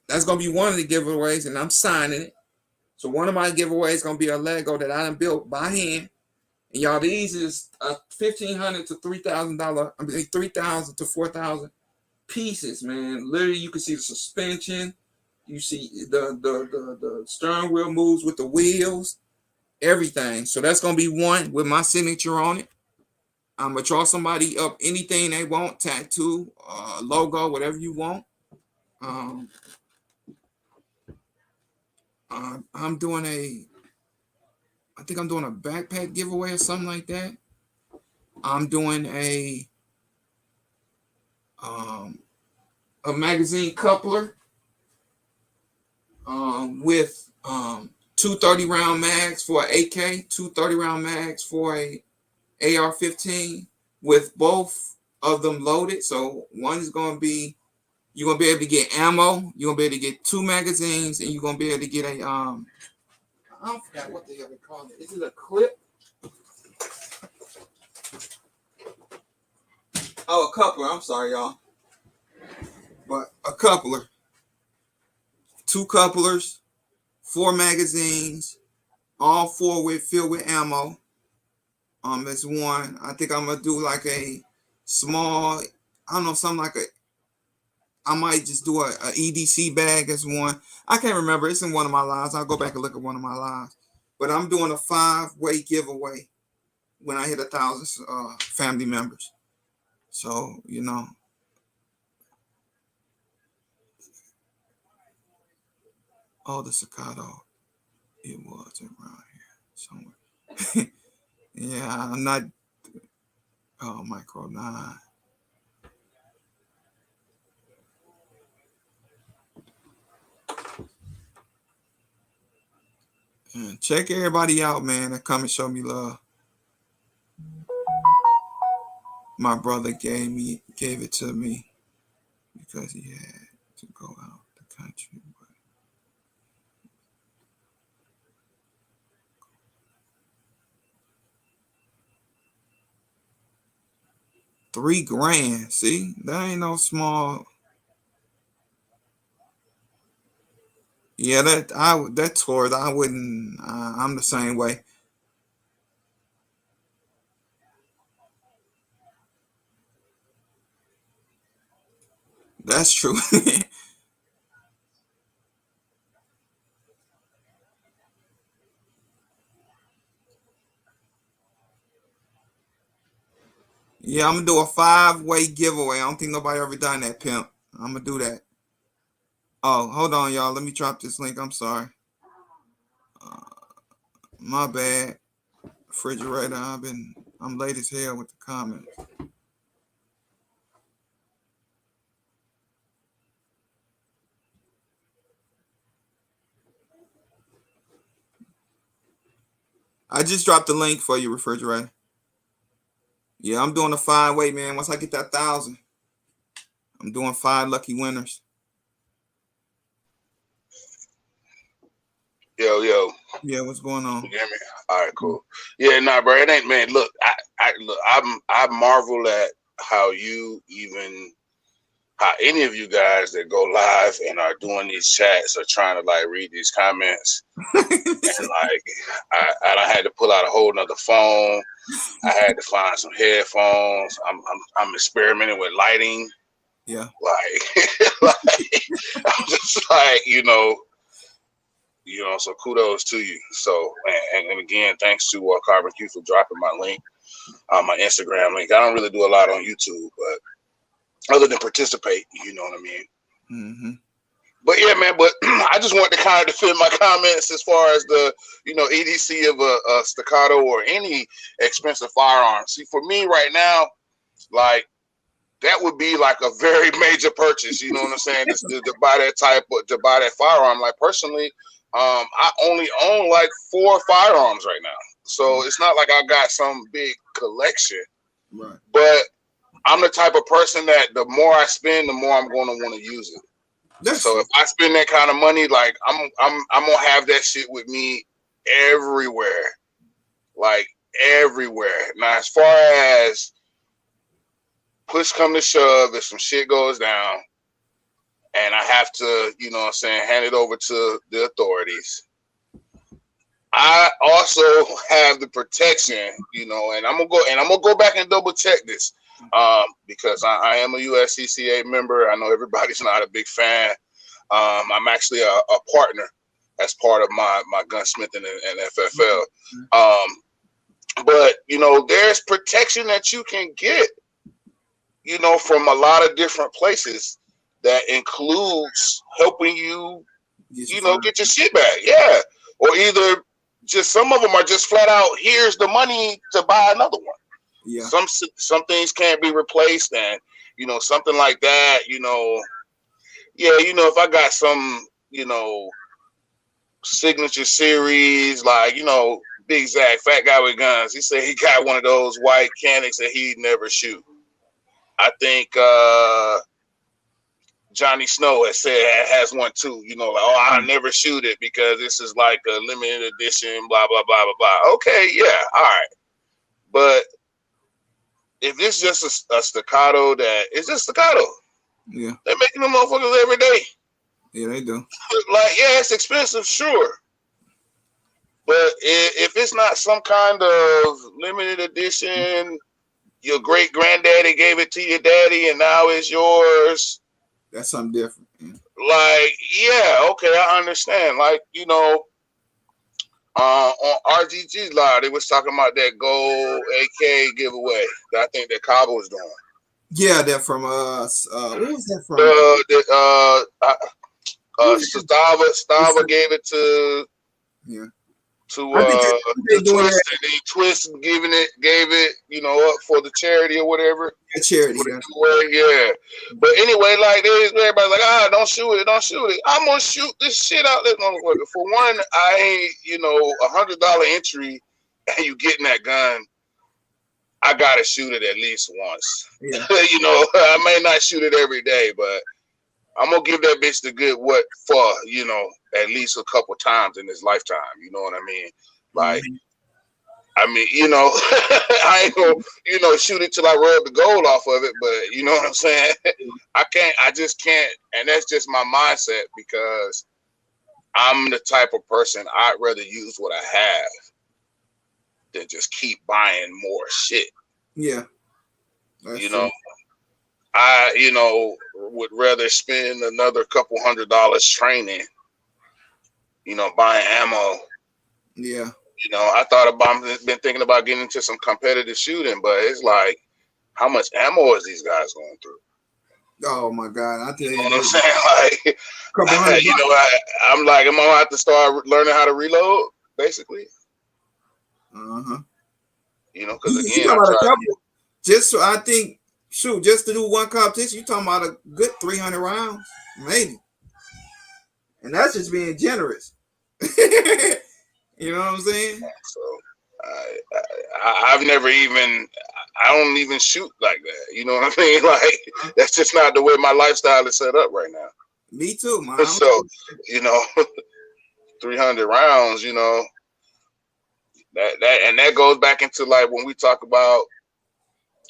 That's gonna be one of the giveaways, and I'm signing it. So one of my giveaways is gonna be a Lego that I done built by hand. And y'all, these is $1,500 to $3,000. I mean, 3,000 to 4,000 pieces, man. Literally, you can see the suspension. You see the steering wheel moves with the wheels, everything. So that's gonna be one with my signature on it. I'm gonna draw somebody up anything they want, tattoo, logo, whatever you want. I'm doing I think I'm doing a backpack giveaway or something like that. I'm doing a magazine coupler with 230 round mags for an AK, 230 round mags for a AR-15 with both of them loaded. So one is going to be, you're going to be able to get ammo, you're going to be able to get 2 magazines, and you're going to be able to get a I forgot what the hell they call it. Is it a clip? Oh, a coupler. I'm sorry, y'all. But a coupler. 2 couplers, 4 magazines, all 4 filled with ammo. It's one. I think I'm gonna do like a small, I don't know, something like I might just do a EDC bag as one. I can't remember. It's in one of my lives. I'll go back and look at one of my lives. But I'm doing a 5-way giveaway when I hit 1,000 family members. So, you know. Oh, the Staccato. It was around here somewhere. Yeah, I'm not. Oh, Micro 9. And check everybody out, man, that come and show me love. My brother gave it to me because he had to go out the country. $3,000. See, that ain't no small. Yeah, that tour, I wouldn't. I'm the same way. That's true. Yeah, I'm gonna do a 5-way giveaway. I don't think nobody ever done that, pimp. I'm gonna do that. Oh, hold on, y'all. Let me drop this link. I'm sorry. My bad. Refrigerator. I'm late as hell with the comments. I just dropped the link for you, refrigerator. Yeah, I'm doing a 5-way, man. Once I get that 1,000, I'm doing 5 lucky winners. Yo. Yeah, what's going on? You hear me? All right, cool. Yeah, nah, bro. It ain't, man. Look, I marvel at how any of you guys that go live and are doing these chats or trying to like read these comments. And like I had to pull out a whole nother phone. I had to find some headphones. I'm experimenting with lighting. Yeah. Like I'm just like, so kudos to you. So, and again, thanks to CarbonQ for dropping my link, my Instagram link. I don't really do a lot on YouTube, but other than participate, you know what I mean? Mm-hmm. But yeah, man, but I just wanted to kind of defend my comments as far as the, EDC of a Staccato or any expensive firearm. See, for me right now, like, that would be like a very major purchase, you know what I'm saying? to buy that firearm. Like, personally, I only own like 4 firearms right now. So it's not like I got some big collection. Right. But I'm the type of person that the more I spend, the more I'm going to want to use it. So if I spend that kind of money, like I'm gonna have that shit with me everywhere. Like everywhere. Now, as far as push come to shove, if some shit goes down and I have to, hand it over to the authorities, I also have the protection, and I'm gonna go back and double check this, because I am a USCCA member. I know everybody's not a big fan. I'm actually a partner as part of my gunsmithing and FFL. But there's protection that you can get, from a lot of different places that includes helping you, get your shit back. Yeah. Or either just some of them are just flat out, here's the money to buy another one. Yeah. Some things can't be replaced, and something like that, if I got some, signature series, like, Big Zach, fat guy with guns, he said he got one of those white canics that he'd never shoot. I think Johnny Snow has one too, I'll never shoot it because this is like a limited edition, blah, blah, blah, blah, blah. Okay, yeah, all right. But if it's just a Staccato, it's just Staccato. Yeah. They're making them motherfuckers every day. Yeah, they do. Like, yeah, it's expensive, sure. But if it's not some kind of limited edition, your great granddaddy gave it to your daddy and now it's yours. That's something different. Yeah. Like, yeah, okay, I understand. Like, you know, on RGG Live, they was talking about that gold AK giveaway that I think that Cabo was doing. Yeah, they're from what was that from? Stava gave it to they the Twist, and then Twist gave it, you know, up for the charity or whatever. Yeah, charity, yeah. But anyway, like everybody's like, don't shoot it. I'm gonna shoot this shit out this motherfucker. For one, I ain't, you know, $100 entry, and you getting that gun. I gotta shoot it at least once. Yeah. You know, I may not shoot it every day, but I'm gonna give that bitch the good what for, you know, at least a couple times in this lifetime. You know what I mean? Like, I mean, you know, I ain't gonna, you know, shoot it till I rub the gold off of it, but you know what I'm saying? I just can't, and that's just my mindset, because I'm the type of person, I'd rather use what I have than just keep buying more shit. Yeah. You know, I, you know, would rather spend another couple $100 training, you know, buying ammo. Yeah. You know, been thinking about getting into some competitive shooting, but it's like, how much ammo is these guys going through? Oh my God! I tell you, know what I'm saying? Like, you know, I'm like, am I gonna have to start learning how to reload, basically? You know, because again, I think, shoot, just to do one competition, you talking about a good 300 rounds, maybe, and that's just being generous. You know what I'm saying? So I've never even, I don't even shoot like that. You know what I mean? Like, that's just not the way my lifestyle is set up right now. Me too, man. So, you know, 300 rounds, you know, that goes back into like when we talk about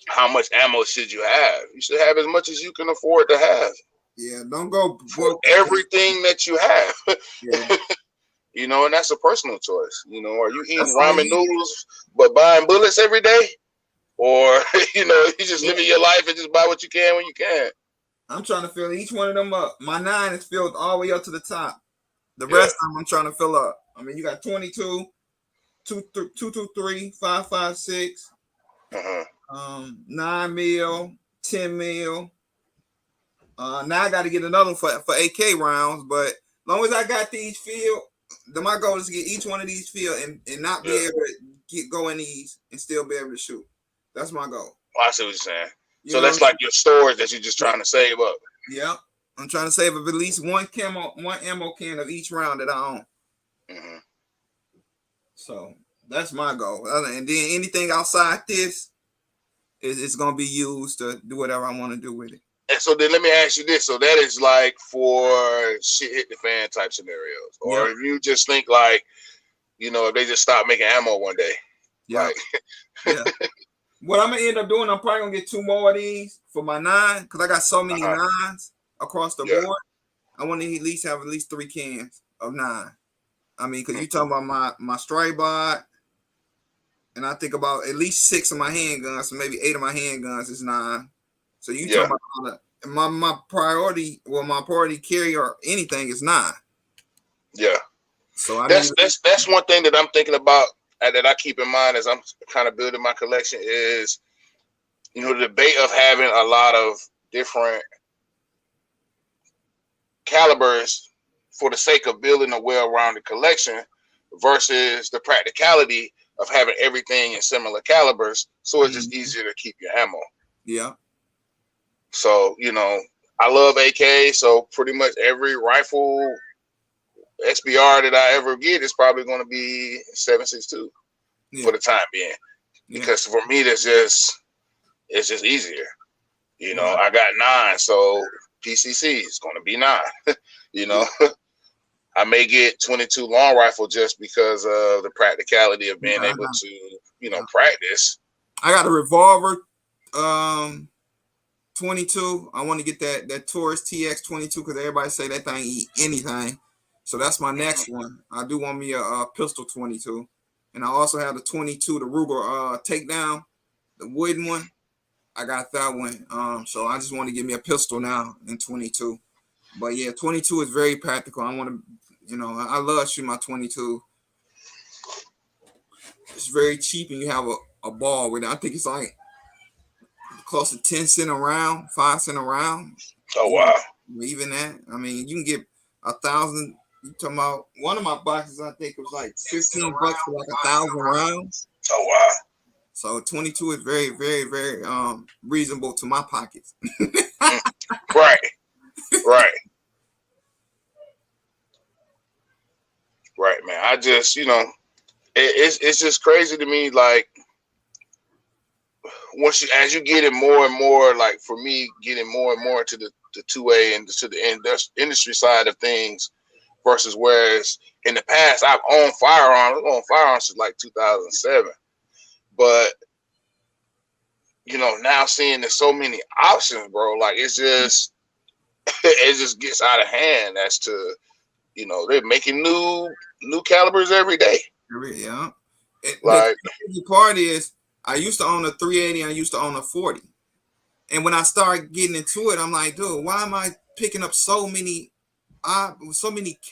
how much ammo should you have. You should have as much as you can afford to have. Yeah, don't go for everything that you have. Yeah. You know, and that's a personal choice. You know, are you eating ramen noodles but buying bullets every day? Or, you know, you just living your life and just buy what you can when you can. I'm trying to fill each one of them up. My 9 is filled all the way up to the top. The rest of them I'm trying to fill up. I mean, you got 22, 223, 556, 9 mil, 10 mil. Now I got to get another one for AK rounds, but as long as I got these filled, my goal is to get each one of these filled and not be able to go in these and still be able to shoot. That's my goal. I see what you're saying. So that's like your storage that you're just trying to save up. Yeah. I'm trying to save up at least one ammo can of each round that I own. So that's my goal. And then anything outside this is going to be used to do whatever I want to do with it. And so then let me ask you this. So that is like for shit hit the fan type scenarios. Or if you just think like, you know, if they just stop making ammo one day. Yeah. Like, what I'm going to end up doing, I'm probably going to get 2 more of these for my 9 because I got so many 9s across the board. I want to at least have 3 cans of 9. I mean, because you talking about my stray bot, and I think about at least 6 of my handguns, so maybe 8 of my handguns is 9. So you talking about my priority, my priority carry or anything is 9. Yeah. So that's one thing that I'm thinking about and that I keep in mind as I'm kind of building my collection is, you know, the debate of having a lot of different calibers for the sake of building a well-rounded collection versus the practicality of having everything in similar calibers, so it's just easier to keep your ammo. Yeah. So, you know, I love AK, so pretty much every rifle SBR that I ever get is probably going to be 7.62 for the time being, because for me it's just easier. You know, I got 9, so PCC is going to be 9. You know, I may get 22 long rifle just because of the practicality of being able to, you know, practice. I got a revolver 22. I want to get that Taurus TX 22 because everybody say that thing eat anything. So that's my next one. I do want me a pistol 22. And I also have the 22, the Ruger takedown, the wooden one. I got that one. So I just want to get me a pistol now in 22. But yeah, 22 is very practical. I want to, I love shooting my 22. It's very cheap, and you have a ball with it. I think it's like close to 10 cents a round, 5 cents a round. Oh wow! Even that, I mean, you can get 1,000. You talking about one of my boxes? I think it was like $15 for like 1,000 rounds. Oh wow! So 22 is very, very, very reasonable to my pockets. Right, right, right, man. I just, it's just crazy to me. Like as you get it more and more, like for me, getting more and more to the 2A and to the industry side of things, versus whereas in the past I've owned firearms. I've owned firearms since like 2007, but now seeing there's so many options, bro. Like it's just it just gets out of hand as to they're making new calibers every day. Yeah. Like the crazy part is I used to own a 380 and I used to own a 40. And when I started getting into it, I'm like, dude, why am I picking up so many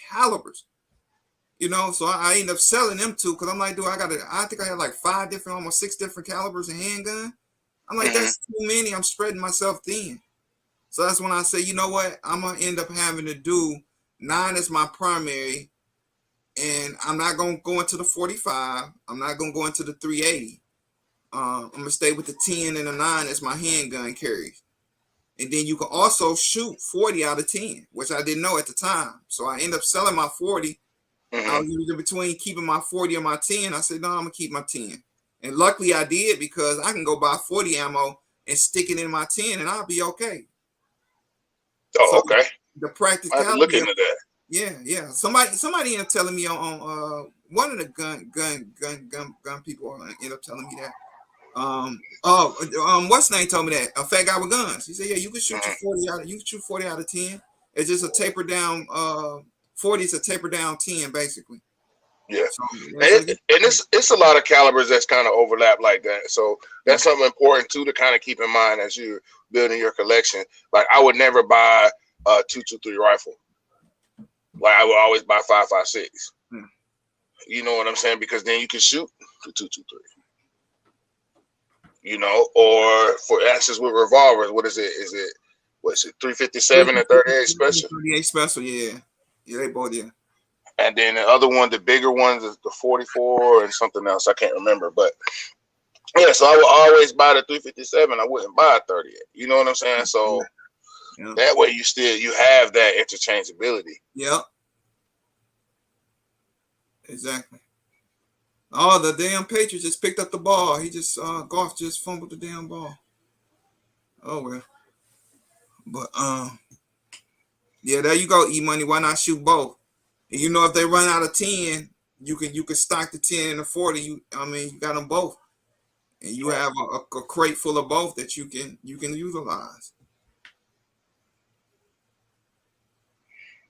calibers? So I ended up selling them too, because I'm like, dude, I think I had like 5 different, almost 6 different calibers in handgun. I'm like, that's too many. I'm spreading myself thin. So that's when I say, you know what? I'm going to end up having to do 9 as my primary, and I'm not going to go into the 45. I'm not going to go into the 380. I'm going to stay with the 10 and the 9 as my handgun carries. And then you can also shoot 40 out of 10, which I didn't know at the time. So I end up selling my 40. I was in between keeping my 40 and my 10. I said, no, I'm going to keep my 10. And luckily I did, because I can go buy 40 ammo and stick it in my 10 and I'll be okay. Oh, so okay. The practicality. I have to look into that. Yeah. Somebody ended up telling me on one of the gun people ended up telling me that. What's name told me that? A fat guy with guns. He said, yeah, you can shoot your 40 out. You can shoot 40 out of 10. It's just a taper down. 40 is a taper down 10, basically. Yeah, so, and it's a lot of calibers that's kind of overlap like that. So that's something important too to kind of keep in mind as you're building your collection. Like I would never buy a 223 rifle. Like I would always buy 5.56. You know what I'm saying? Because then you can shoot the 223. Or for instance with revolvers, what is it? What's it? 357 and 38 special. 38 special, yeah. Yeah, they both, yeah. And then the other one, the bigger ones, is the 44 and something else. I can't remember, but yeah. So I would always buy the 357. I wouldn't buy a 38. You know what I'm saying? So that way you have that interchangeability. Yep. Exactly. Oh, the damn Patriots just picked up the ball. He just Goff just fumbled the damn ball. Oh well. But yeah, there you go, E-Money. Why not shoot both? And if they run out of 10, you can stock the 10 and the 40. You got them both. And you have a crate full of both that you can utilize.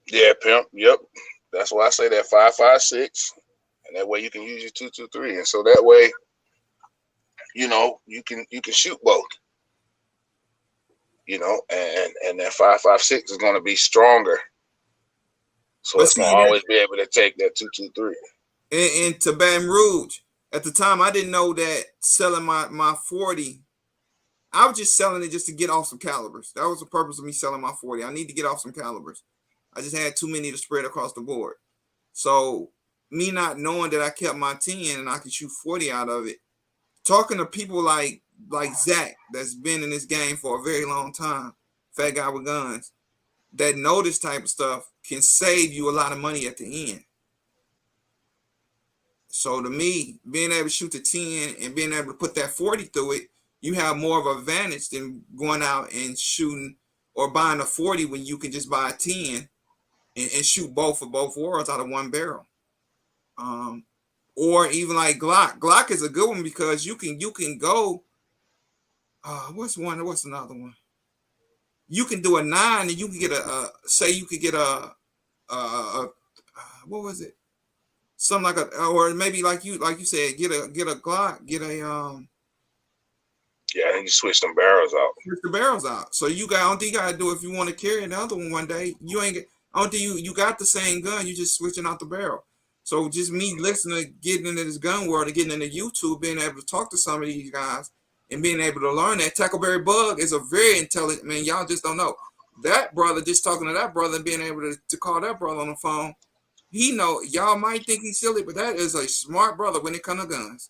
Yeah, pimp. Yep. That's why I say that 5.56. And that way you can use your 223. And so that way, you can shoot both. And that 5.56 is going to be stronger. So it's going to always be able to take that 223. And to Baton Rouge, at the time, I didn't know that selling my 40, I was just selling it just to get off some calibers. That was the purpose of me selling my 40. I need to get off some calibers. I just had too many to spread across the board. So me not knowing that I kept my 10 and I could shoot 40 out of it, talking to people like Zach, that's been in this game for a very long time, fat guy with guns, that know this type of stuff, can save you a lot of money at the end. So to me, being able to shoot the 10 and being able to put that 40 through it, you have more of an advantage than going out and shooting or buying a 40 when you can just buy a 10 and shoot both of both worlds out of one barrel. Or even like Glock. Glock is a good one because you can go. What's another one? You can do a 9 and you can get what was it? Something like or maybe like you said, get a Glock, get a Yeah, and you switch them barrels out. Switch the barrels out. So you got, I don't think you gotta do it if you want to carry another one day. You ain't get, I don't think you got the same gun, you just switching out the barrel. So just me listening, getting into this gun world and getting into YouTube, being able to talk to some of these guys and being able to learn that Tackleberry Bug is a very intelligent man. Y'all just don't know. That brother, just talking to that brother and being able to call that brother on the phone, he know, y'all might think he's silly, but that is a smart brother when it comes to guns.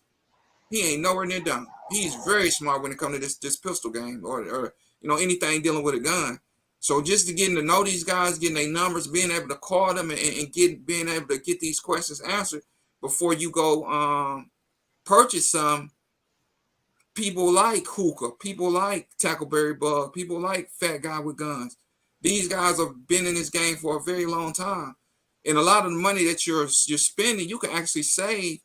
He ain't nowhere near dumb. He's very smart when it comes to this pistol game or anything dealing with a gun. So just to getting to know these guys, getting their numbers, being able to call them and being able to get these questions answered before you go purchase some. People like Hookah, people like Tackleberry Bug, people like Fat Guy with Guns. These guys have been in this game for a very long time. And a lot of the money that you're spending, you can actually save.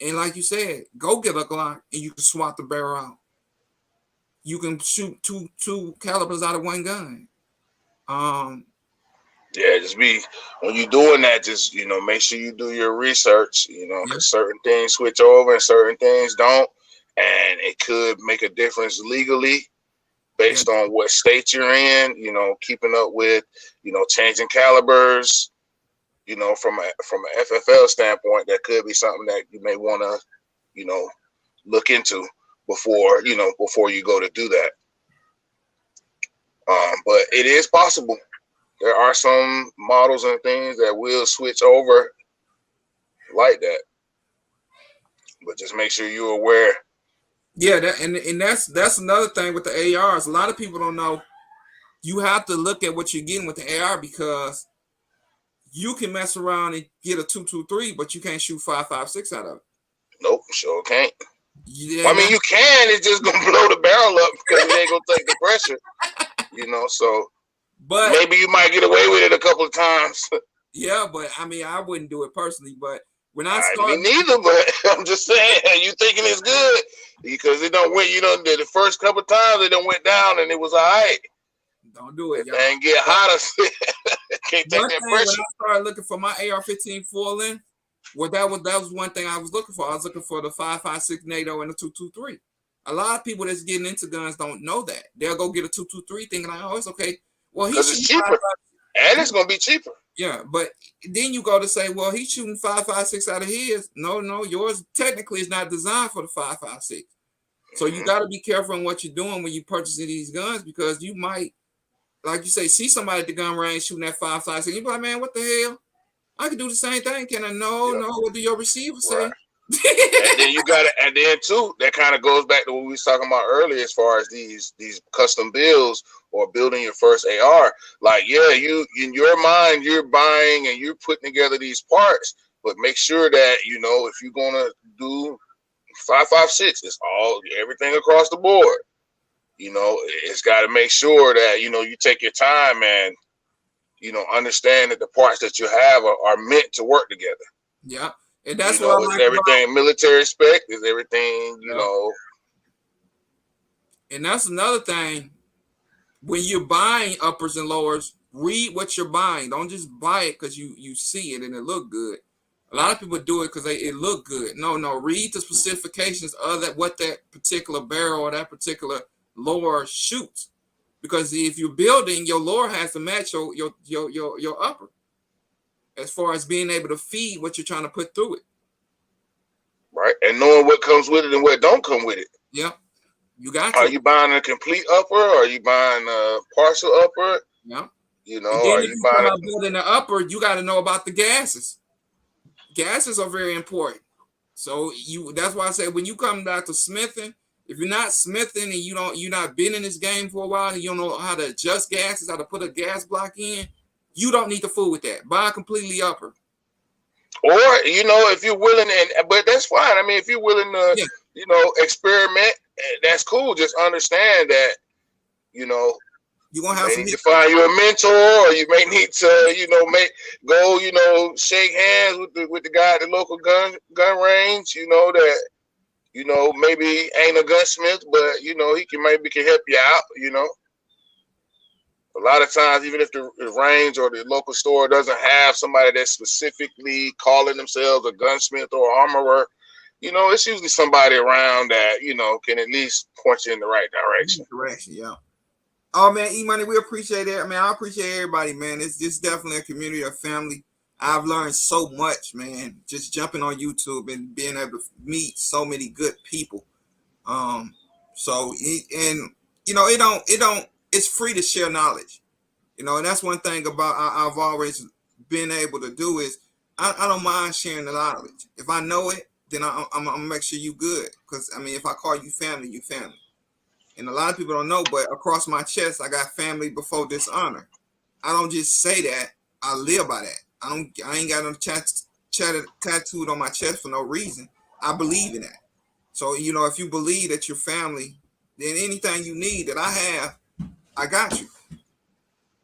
And like you said, go get a Glock and you can swap the barrel out. You can shoot two calibers out of one gun. Yeah, just when you're doing that, just make sure you do your research. Because certain things switch over and certain things don't, and it could make a difference legally based on what state you're in. Keeping up with changing calibers. From a FFL standpoint, that could be something that you may want to, look into before you go to do that. But it is possible. There are some models and things that will switch over like that. But just make sure you're aware. Yeah, that's another thing with the ARs. A lot of people don't know. You have to look at what you're getting with the AR because you can mess around and get a 223, but you can't shoot 5.56 out of it. Nope, sure can't. Yeah, I mean, you can. It's just gonna blow the barrel up because it ain't gonna take the pressure. So but maybe you might get away with it a couple of times. Yeah, but I mean, I wouldn't do it personally. But when I started, me neither. But I'm just saying, you thinking it's good because it don't went. The first couple of times it don't went down and it was all right. Don't do it, y'all. And get hotter. Can't take that pressure. When I started looking for my AR-15 full length, that was one thing I was looking for. I was looking for the 5.56 NATO and the 223. A lot of people that's getting into guns don't know that. They'll go get a 223 thinking, oh, it's okay. Well, because it's cheaper, and it's gonna be cheaper. Yeah, but then you go to say, well, he's shooting 5.56 out of his. No, yours technically is not designed for the 5.56. So you got to be careful on what you're doing when you're purchasing these guns because you might, like you say, see somebody at the gun range shooting at 5.56. You be like, man, what the hell? I can do the same thing. Can I? No. What do your receiver say? Right. And then you got it, and then too, that kind of goes back to what we was talking about earlier, as far as these custom builds or building your first AR. Like, yeah, you in your mind, you're buying and you're putting together these parts, but make sure that if you're gonna do 5.56, it's everything across the board. It's got to make sure that you take your time and understand that the parts that you have are meant to work together. Yeah. And that's what I like everything about military spec is everything, And that's another thing. When you're buying uppers and lowers, read what you're buying. Don't just buy it because you see it and it look good. A lot of people do it because it look good. No. Read the specifications of what that particular barrel or that particular lower shoots. Because if you're building, your lower has to match your upper. As far as being able to feed what you're trying to put through it. Right. And knowing what comes with it and what don't come with it. Yeah. You got to. Are you buying a complete upper or are you buying a partial upper? Yeah. Are you buying building the upper, you got to know about the gases. Gases are very important. So that's why I say when you come back to smithing, if you're not smithing and you're not been in this game for a while and you don't know how to adjust gases, how to put a gas block in, you don't need to fool with that. Buy a completely upper. Or, if you're willing, but that's fine. I mean, if you're willing to, experiment, that's cool. Just understand that, you're going to have to find you a mentor, or you may need to, go, shake hands with the guy at the local gun range, that, maybe ain't a gunsmith, but, he can help you out, A lot of times, even if the range or the local store doesn't have somebody that's specifically calling themselves a gunsmith or armorer, you know, it's usually somebody around that, you know, can at least point you in the right direction. Yeah. Oh man, E-Money, we appreciate it. I mean, I appreciate everybody, man. It's definitely a community, a family. I've learned so much, man, just jumping on YouTube and being able to meet so many good people. And you know, it's free to share knowledge. You know, and that's one thing about I've always been able to do is I don't mind sharing the knowledge. If I know it, then I'm gonna make sure you good. Because I mean, if I call you family, you family. And a lot of people don't know, but across my chest, I got family before dishonor. I don't just say that. I live by that. I ain't got no tattooed on my chest for no reason. I believe in that. So, you know, if you believe that you're family, then anything you need that I have, I got you.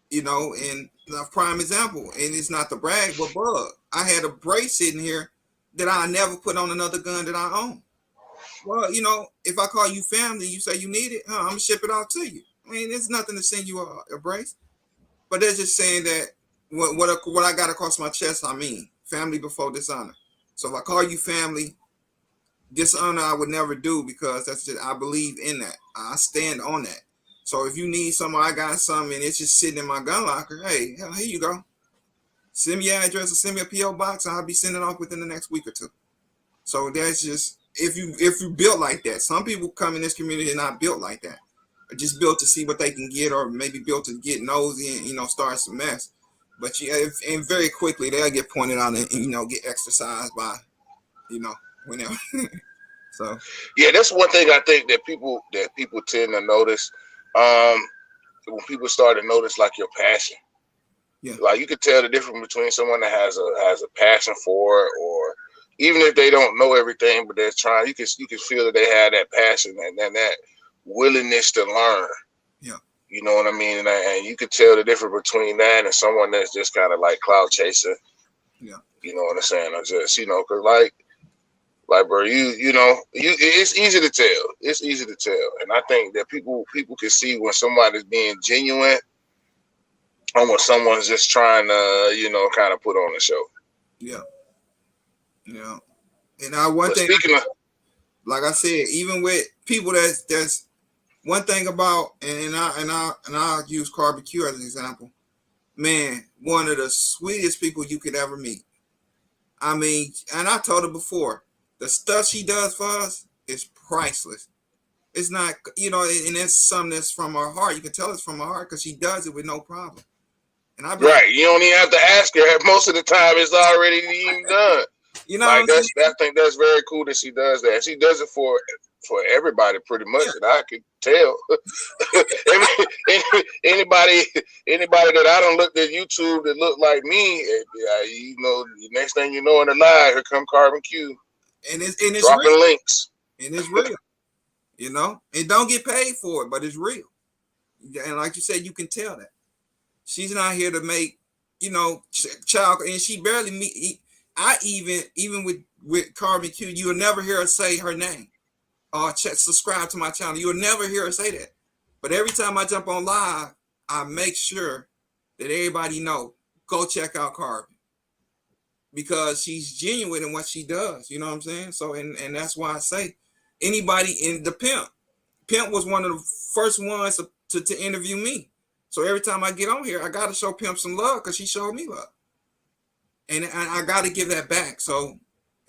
You know, and a prime example, and it's not the brag, but bug. I had a brace sitting here that I never put on another gun that I own. Well, you know, if I call you family, you say you need it, I'm gonna ship it out to you. I mean, there's nothing to send you a brace, but they're just saying that what I got across my chest, I mean, family before dishonor. So if I call you family, dishonor I would never do because that's just I believe in that. I stand on that. So if you need something, I got something, and it's just sitting in my gun locker. Hey, hell, here you go. Send me your address or send me a PO box, and I'll be sending it off within the next week or two. So that's just if you built like that. Some people come in this community and not built like that, or just built to see what they can get, or maybe built to get nosy and, you know, start some mess. But and very quickly they'll get pointed out and, you know, get exercised by, you know, whenever. So yeah, that's one thing I think that people tend to notice. When people start to notice like your passion. Yeah. Like you could tell the difference between someone that has a passion for it, or even if they don't know everything, but they're trying, you can feel that they have that passion and that willingness to learn. Yeah. You know what I mean? And you could tell the difference between that and someone that's just kind of like cloud chasing. Yeah. You know what I'm saying? Or just, you know, cause like bro, you know, it's easy to tell. It's easy to tell. And I think that people can see when somebody's being genuine and when someone's just trying to, you know, kind of put on a show. Yeah. Yeah. And one thing, speaking of, like I said, even with people that's one thing about, and I'll use CarbonQ as an example. Man, one of the sweetest people you could ever meet. I mean, and I told her before, the stuff she does for us is priceless. It's not, you know, and it's something that's from her heart. You can tell it's from her heart because she does it with no problem. And I right, you don't even have to ask her. Most of the time, it's already even done. You know, like I think that's very cool that she does that. She does it for everybody pretty much, and I can tell. anybody that I don't look at YouTube that look like me, you know, the next thing you know in the line, here come CarbonQ, and it's dropping real. links, and it's real. You know, and don't get paid for it, but it's real. And like you said, you can tell that she's not here to make, you know, child, and she barely meet. I even with CarbonQ, you will never hear her say her name. Subscribe to my channel. You will never hear her say that. But every time I jump on live, I make sure that everybody know, go check out Carbon. Because she's genuine in what she does. You know what I'm saying? So, and that's why I say anybody in the Pimp was one of the first ones to interview me. So every time I get on here, I got to show Pimp some love because she showed me love. And I got to give that back. So,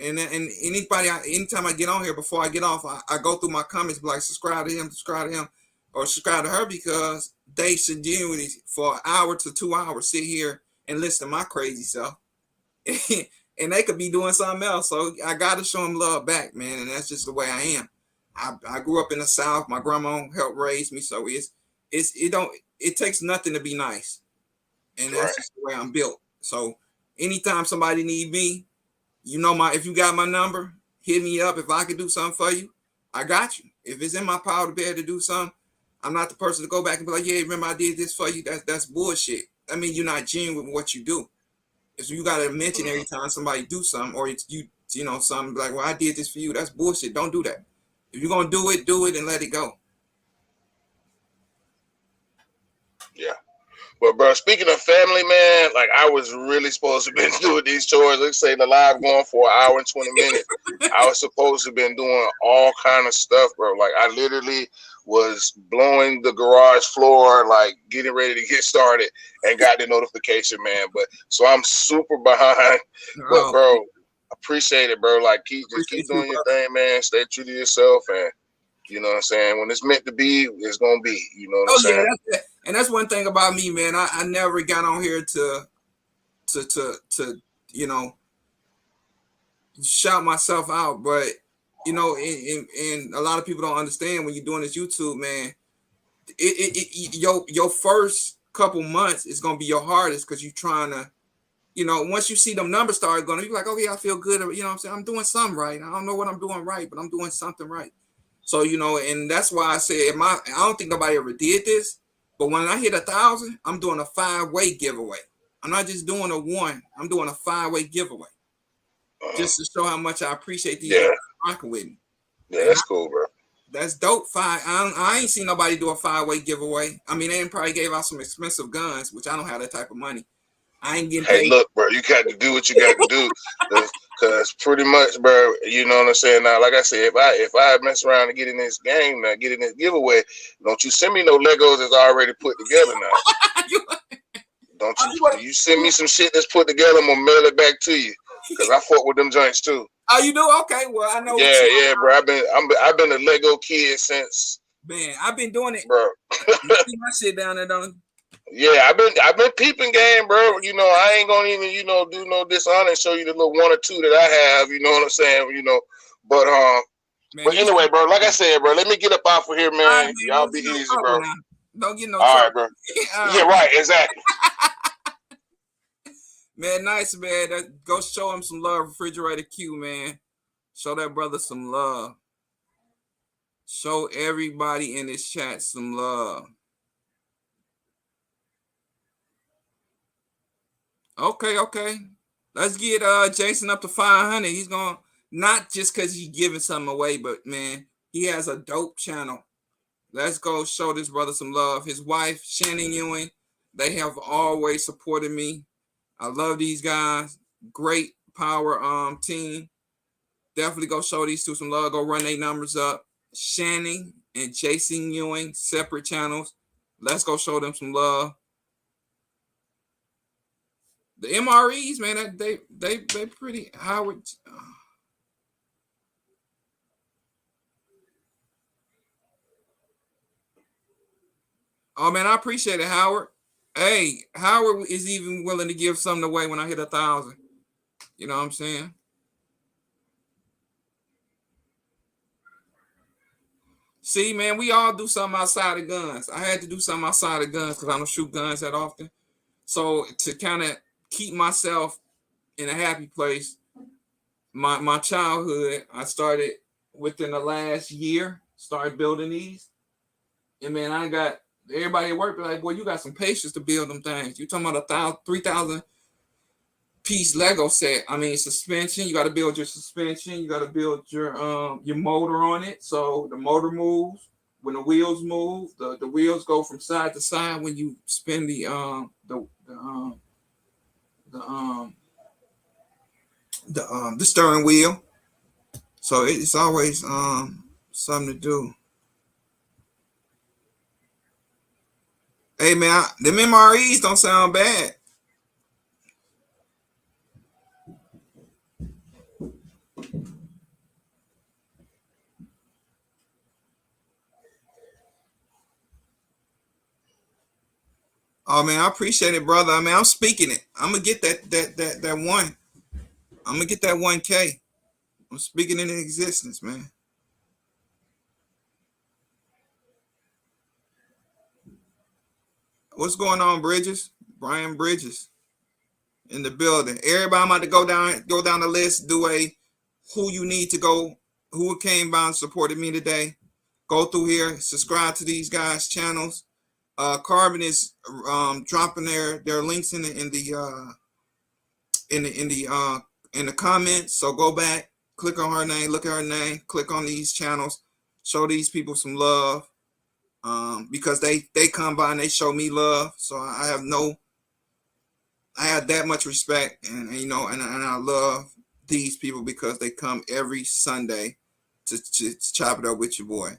and anytime I get on here, before I get off, I go through my comments, like subscribe to him, or subscribe to her, because they should genuinely for an hour to 2 hours sit here and listen to my crazy self. And they could be doing something else. So I got to show them love back, man. And that's just the way I am. I grew up in the South. My grandma helped raise me. So it takes nothing to be nice. And that's just the way I'm built. So anytime somebody need me, you know, if you got my number, hit me up. If I could do something for you, I got you. If it's in my power to be able to do something, I'm not the person to go back and be like, yeah, remember I did this for you. That's bullshit. I mean, you're not genuine with what you do. If you got to mention every time somebody do something, or you know, something like, well, I did this for you. That's bullshit. Don't do that. If you're going to do it and let it go. Yeah. But bro, speaking of family, man, like I was really supposed to been doing these chores. Let's say the live going for an hour and 20 minutes. I was supposed to been doing all kind of stuff, bro. Like I literally was blowing the garage floor, like getting ready to get started, and got the notification, man. But so I'm super behind. But bro, appreciate it, bro. Like keep doing your thing, man. Stay true to yourself, and you know what I'm saying. When it's meant to be, it's gonna be. You know what I'm saying. And that's one thing about me, man. I never got on here to you know, shout myself out, but you know, and a lot of people don't understand when you're doing this YouTube, man. Your first couple months is gonna be your hardest because you're trying to, you know, once you see them numbers start going, you're like, okay, I feel good. You know what I'm saying? I'm doing something right. I don't know what I'm doing right, but I'm doing something right. So, you know, and that's why I said I don't think nobody ever did this, but when I hit 1,000, I'm doing a 5-way giveaway. I'm not just doing a one, I'm doing a 5-way giveaway. Just to show how much I appreciate these guys rocking with me. Yeah, that's cool, bro. That's dope. I ain't seen nobody do a 5-way giveaway. I mean, they probably gave out some expensive guns, which I don't have that type of money. I ain't getting paid. Hey, look, bro, you got to do what you got to do, cause pretty much, bro, you know what I'm saying. Now, like I said, if I mess around and get in this game, now get in this giveaway, don't you send me no Legos that's already put together now. Don't you send me some shit that's put together? I'm gonna mail it back to you, cause I fuck with them joints too. Oh, you do? Okay, well I know. Yeah, bro. I've been a Lego kid since. Man, I've been doing it, bro. You see my shit down there, don't you? Yeah, I've been peeping game, bro. You know, I ain't gonna even, you know, do no dishonor and show you the little 1 or 2 that I have, you know what I'm saying? You know, but man, but anyway, bro, like I said, bro, let me get up off of here, man. Right, y'all be easy, bro. Now. Don't get no all right, bro. Yeah, right, exactly. Man, nice, man. Go show him some love, Refrigerator Q, man. Show that brother some love. Show everybody in this chat some love. Okay. Let's get Jason up to 500. He's going to, not just because he's giving something away, but man, he has a dope channel. Let's go show this brother some love. His wife, Shanna Ewing, they have always supported me. I love these guys. Great power team. Definitely go show these two some love. Go run their numbers up. Shanna and Jason Ewing, separate channels. Let's go show them some love. The MREs, man, they pretty Howard. Oh man, I appreciate it, Howard. Hey, Howard is even willing to give something away when I hit 1,000. You know what I'm saying? See, man, we all do something outside of guns. I had to do something outside of guns because I don't shoot guns that often. So to kind of keep myself in a happy place, my childhood, I started within the last year, started building these. And man, I got everybody at work be like, boy, you got some patience to build them things. You talking about 3,000 piece Lego set. I mean, suspension, you got to build your suspension, you got to build your motor on it. So the motor moves when the wheels move, the wheels go from side to side when you spin the steering wheel. So it's always something to do. Hey man, them MREs don't sound bad. Oh man, I appreciate it, brother. I mean, I'm speaking it. I'm gonna get that one. I'm gonna get that 1K. I'm speaking it in existence, man. What's going on, Bridges? Brian Bridges in the building. Everybody, I'm about to go down the list, do a who you need to go, who came by and supported me today. Go through here, subscribe to these guys' channels. Carbon is dropping their links in the comments. So go back, click on her name, look at her name, click on these channels, show these people some love. because they come by and they show me love. So I have that much respect, and you know, and I love these people because they come every Sunday to chop it up with your boy.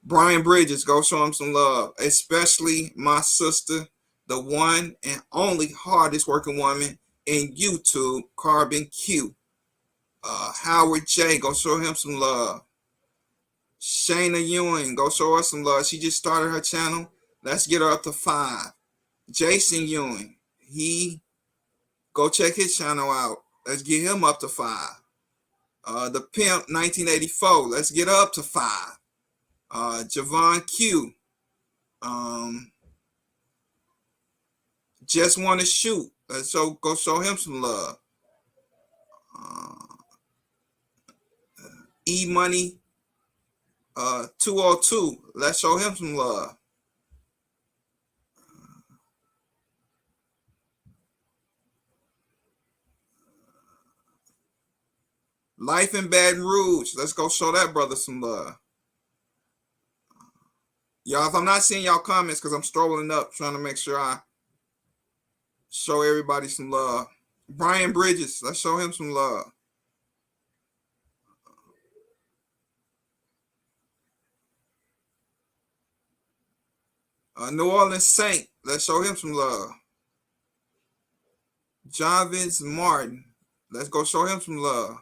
Brian Bridges, go show him some love, especially my sister, the one and only hardest working woman in YouTube, CarbonQ. Howard J, go show him some love. Shanna Ewing, go show her some love. She just started her channel. Let's get her up to 5. Jason Ewing, go check his channel out. Let's get him up to 5. The Pimp 1984, let's get up to 5. Javon Q, just want to shoot. Let's go show him some love. E Money 202, let's show him some love. Life in Baton Rouge, let's go show that brother some love. Y'all, if I'm not seeing y'all comments, because I'm strolling up trying to make sure I show everybody some love. Brian Bridges, let's show him some love. New Orleans Saint, let's show him some love. Jarvis Martin, let's go show him some love.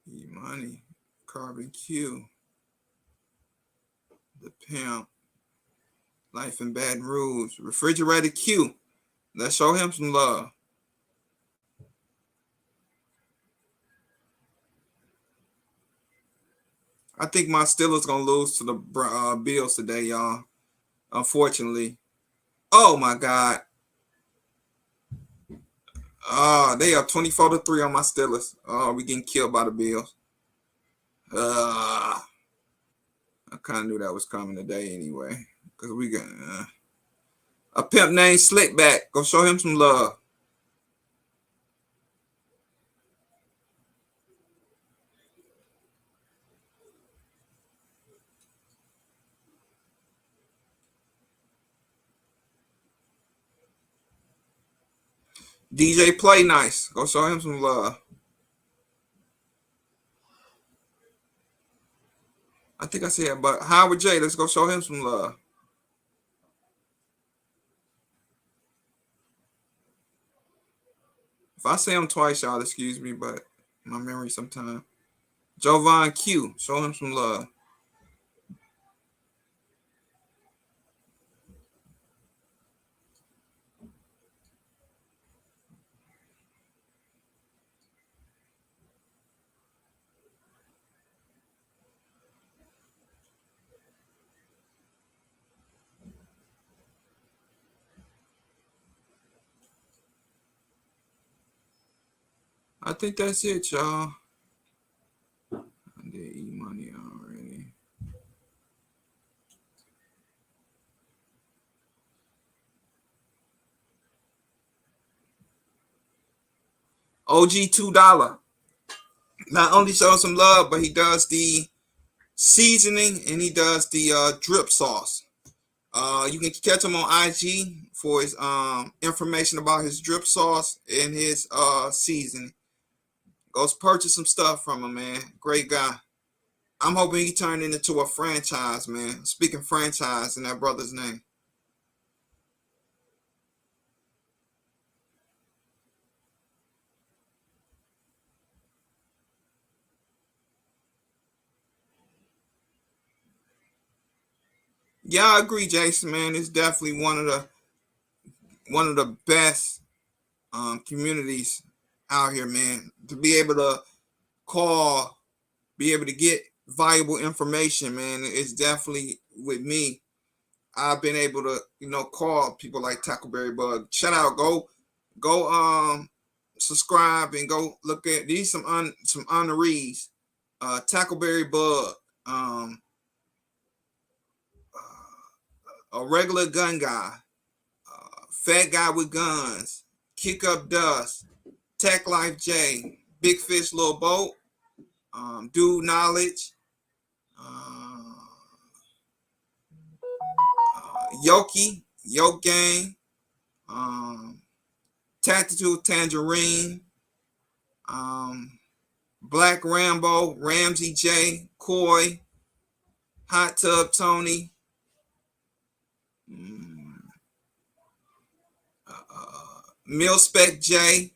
E-Money, CarbonQ, The Pimp, Life in Baton Rouge, Refrigerator Q, let's show him some love. I think my Steelers gonna lose to the Bills today, y'all. Unfortunately. Oh my God. They are 24-3 on my Steelers. We getting killed by the Bills. I kind of knew that was coming today anyway. Because we got a pimp named Slickback. Go show him some love. DJ Play Nice. Go show him some love. I think I said, but Howard J, let's go show him some love. If I say him twice, y'all excuse me, but my memory sometimes. Jovan Q, show him some love. I think that's it, y'all. I did E-Money already. OG $2. Not only shows some love, but he does the seasoning and he does the drip sauce. You can catch him on IG for his information about his drip sauce and his seasoning. Go purchase some stuff from him, man. Great guy. I'm hoping he turned it into a franchise, man. Speaking franchise in that brother's name. Yeah, I agree, Jason, man. It's definitely one of the best communities out here, man. To be able to call, be able to get valuable information, man. It's definitely with me. I've been able to, call people like Tackleberry Bug. Shout out, go subscribe and go look at these some honorees. Tackleberry Bug, a regular gun guy, fat guy with guns, kick up dust, Tech Life J, Big Fish, Little Boat, Dude Knowledge, Yoki, Yoke Gang, Tactical Tangerine, Black Rambo, Ramsey J, Coy, Hot Tub Tony, Milspec J,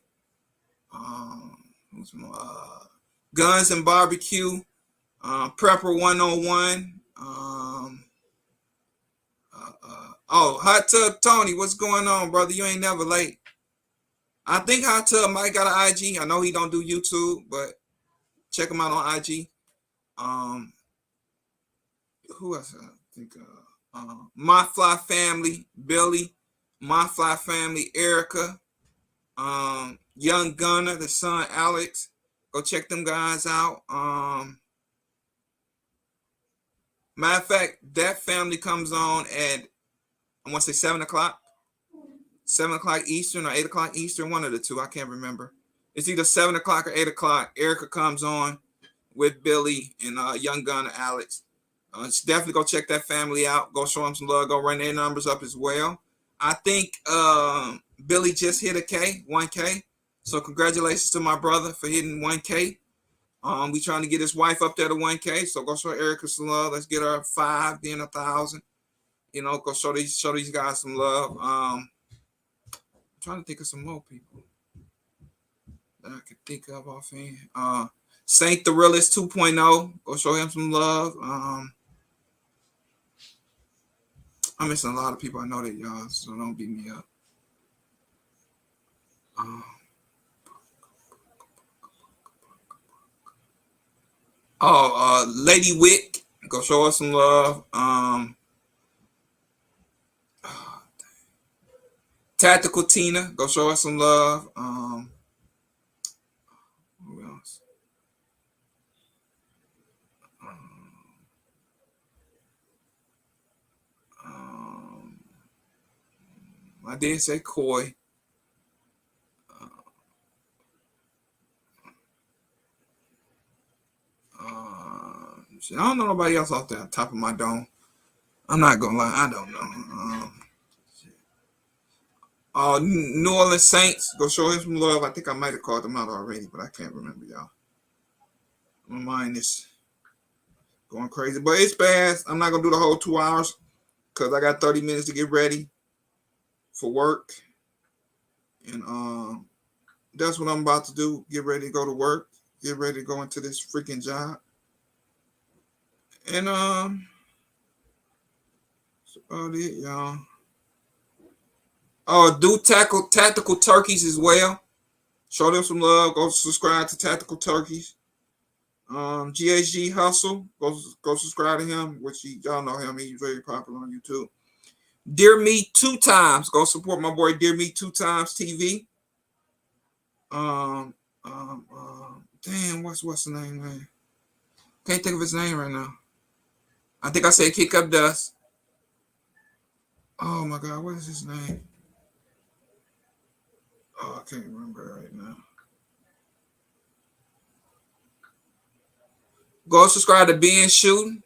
Guns and Barbecue, Prepper 101. Hot Tub Tony, what's going on, brother? You ain't never late. I think Hot Tub might got an IG. I know he don't do YouTube, but check him out on IG. Who else? I think MyFlyFamily, Billy, MyFlyFamily, Erica, Young Gunner, the son Alex. Go check them guys out. Matter of fact, that family comes on at, I want to say 7 o'clock. 7 o'clock Eastern or 8 o'clock Eastern, one of the two. I can't remember. It's either 7 o'clock or 8 o'clock. Erica comes on with Billy and Young Gunner Alex. Definitely go check that family out. Go show them some love. Go run their numbers up as well. I think Billy just hit 1K. So congratulations to my brother for hitting 1K. We trying to get his wife up there to 1K. So go show Erica some love. Let's get her 5, then 1,000. You know, go show these guys some love. I'm trying to think of some more people that I could think of offhand. Saint the Realist 2.0. Go show him some love. I'm missing a lot of people. I know that, y'all, so don't beat me up. Lady Wick, go show us some love. Tactical Tina, go show us some love. Who else? I did say Coy. I don't know nobody else off the top of my dome. I'm not gonna lie, I don't know. New Orleans Saints, go show him some love. I think I might have called them out already, but I can't remember, y'all. My mind is going crazy, but it's fast. I'm not gonna do the whole 2 hours because I got 30 minutes to get ready for work, and that's what I'm about to do. Get ready to go to work. Get ready to go into this freaking job, and that's about it, y'all. Do tactical turkeys as well. Show them some love. Go subscribe to Tactical Turkeys. GHG Hustle. Go subscribe to him, which y'all know him. He's very popular on YouTube. Dear Me 2 Times. Go support my boy Dear Me 2 Times TV. Damn, what's the name, man? Can't think of his name right now. I think I said Kick Up Dust. Oh my God, what is his name? Oh, I can't remember right now. Go subscribe to Ben Shooting.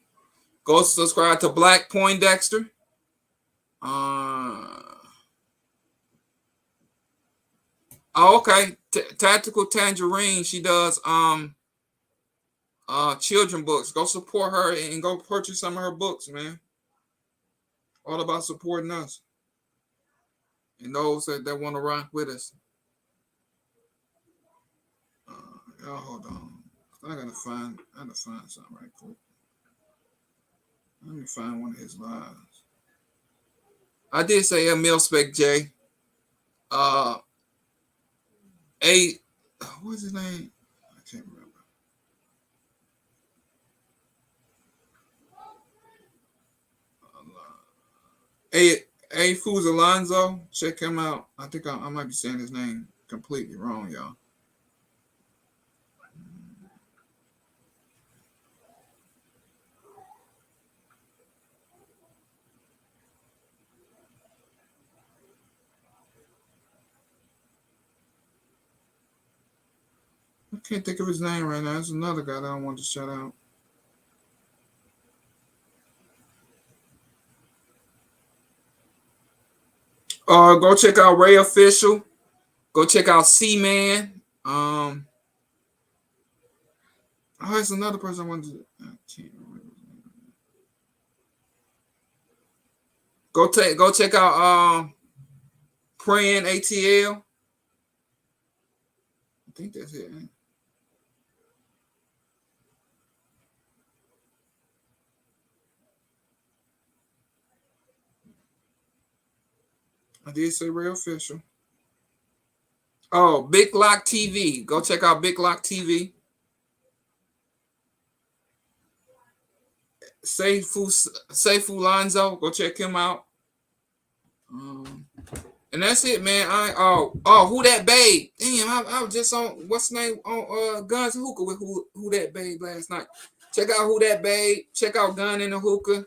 Go subscribe to Black Poindexter. Okay. Tactical Tangerine. She does children books. Go support her and go purchase some of her books, man. All about supporting us and those that want to rock with us. Y'all hold on. I gotta find something right quick. Let me find one of his lives. I did say Emil Spec J. What's his name? I can't remember. A Foods Alonzo. Check him out. I think I might be saying his name completely wrong, y'all. can't think of his name right now. There's another guy that I want to shout out. Go check out Ray Official. Go check out C-Man. Oh, there's another person I wanted to. I can't remember. Go check out Praying ATL. I think that's it. I did say Ray Official. Oh, Big Lock TV. Go check out Big Lock TV. Seifu Lonzo. Go check him out. And that's it, man. Who that babe? Damn, I was just on what's the name on Guns and Hookah with who that babe last night. Check out Who That Babe. Check out Gun in the Hookah.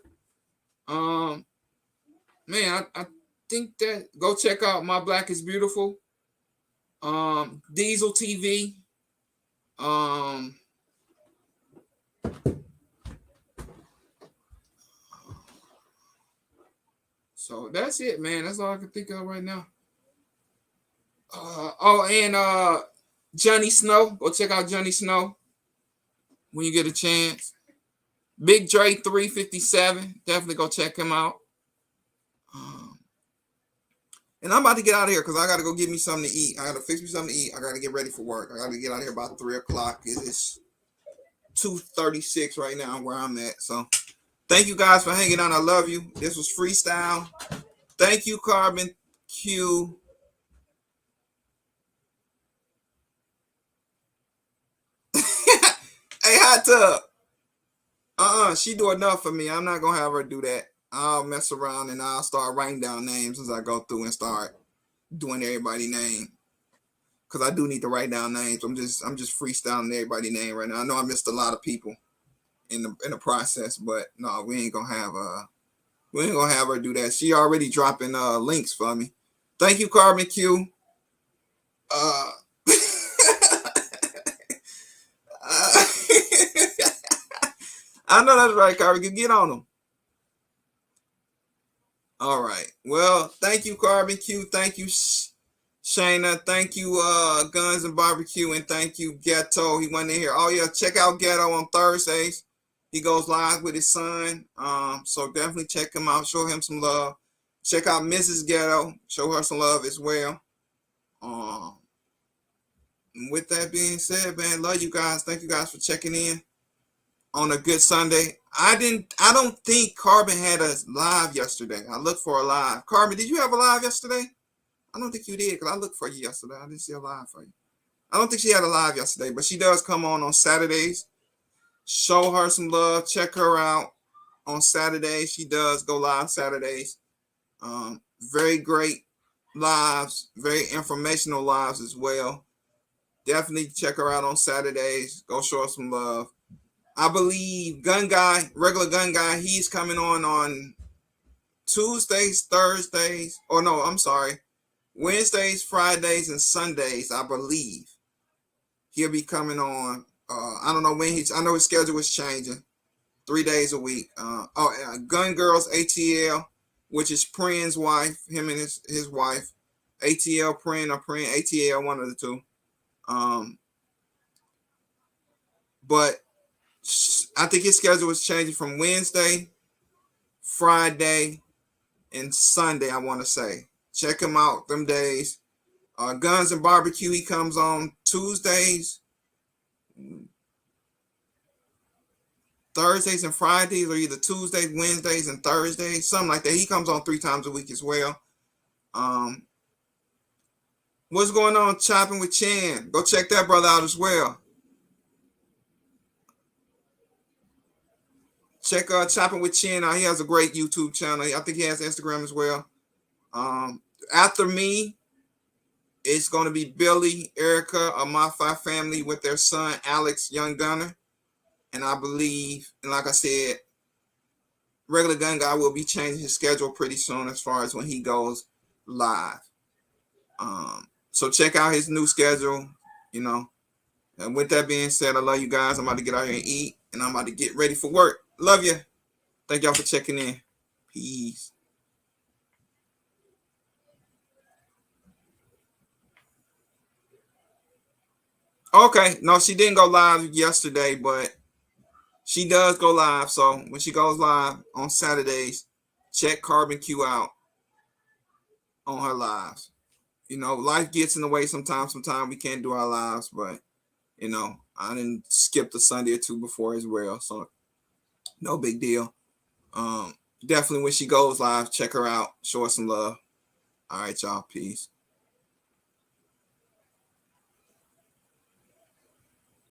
Man, I think that go check out My Black is Beautiful. Diesel TV. So that's it, man. That's all I can think of right now. Johnny Snow. Go check out Johnny Snow when you get a chance. Big Dre 357. Definitely go check him out. And I'm about to get out of here because I got to go get me something to eat. I got to fix me something to eat. I got to get ready for work. I got to get out of here about 3 o'clock. It's 2:36 right now where I'm at. So thank you guys for hanging on. I love you. This was Freestyle. Thank you, CarbonQ. Hey, Hot Tub. She do enough for me. I'm not gonna have her do that. I'll mess around and I'll start writing down names as I go through and start doing everybody's name. Cause I do need to write down names. I'm just freestyling everybody's name right now. I know I missed a lot of people in the process, but no, we ain't gonna have her do that. She already dropping links for me. Thank you, CarbonQ. I know that's right, CarbonQ. Get on them. All right. Well, thank you, CarbonQ. Thank you, Shanna. Thank you, Guns and Barbecue, and thank you, Ghetto. He went in here. Oh yeah, check out Ghetto on Thursdays. He goes live with his son. So definitely check him out. Show him some love. Check out Mrs. Ghetto. Show her some love as well. With that being said, man, love you guys. Thank you guys for checking in on a good Sunday. I don't think Carbon had a live yesterday. I looked for a live. Carbon, did you have a live yesterday? I don't think you did because I looked for you yesterday. I didn't see a live for you. I don't think she had a live yesterday, but she does come on Saturdays. Show her some love. Check her out on Saturdays. She does go live Saturdays. Very great lives. Very informational lives as well. Definitely check her out on Saturdays. Go show her some love. I believe regular gun guy, he's coming on Tuesdays, Thursdays, or no, I'm sorry, Wednesdays, Fridays, and Sundays, I believe. He'll be coming on. I don't know when I know his schedule is changing. 3 days a week. Gun Girls ATL, which is Prin's wife, him and his wife. ATL Prin or Prin ATL, one of the two. But I think his schedule is changing from Wednesday, Friday, and Sunday, I want to say. Check him out them days. Guns and Barbecue, he comes on Tuesdays, Thursdays, and Fridays, or either Tuesdays, Wednesdays, and Thursdays, something like that. He comes on 3 times a week as well. What's going on, Chopping with Chan? Go check that brother out as well. Check Chopping with Chin out. He has a great YouTube channel. I think he has Instagram as well. After me, it's going to be Billy, Erica, of MyFlyFamily with their son, Alex, Young Gunner. And I believe, and like I said, Regular Gun Guy will be changing his schedule pretty soon as far as when he goes live. So check out his new schedule, And with that being said, I love you guys. I'm about to get out here and eat, and I'm about to get ready for work. Love you. Thank y'all for checking in. Peace. Okay, no, she didn't go live yesterday, but she does go live. So when she goes live on Saturdays, check CarbonQ out on her lives. You know, life gets in the way sometimes. Sometimes we can't do our lives, but you know, I didn't skip a Sunday or two before as well, so no big deal. Definitely when she goes live, check her out. Show her some love. All right, y'all. Peace.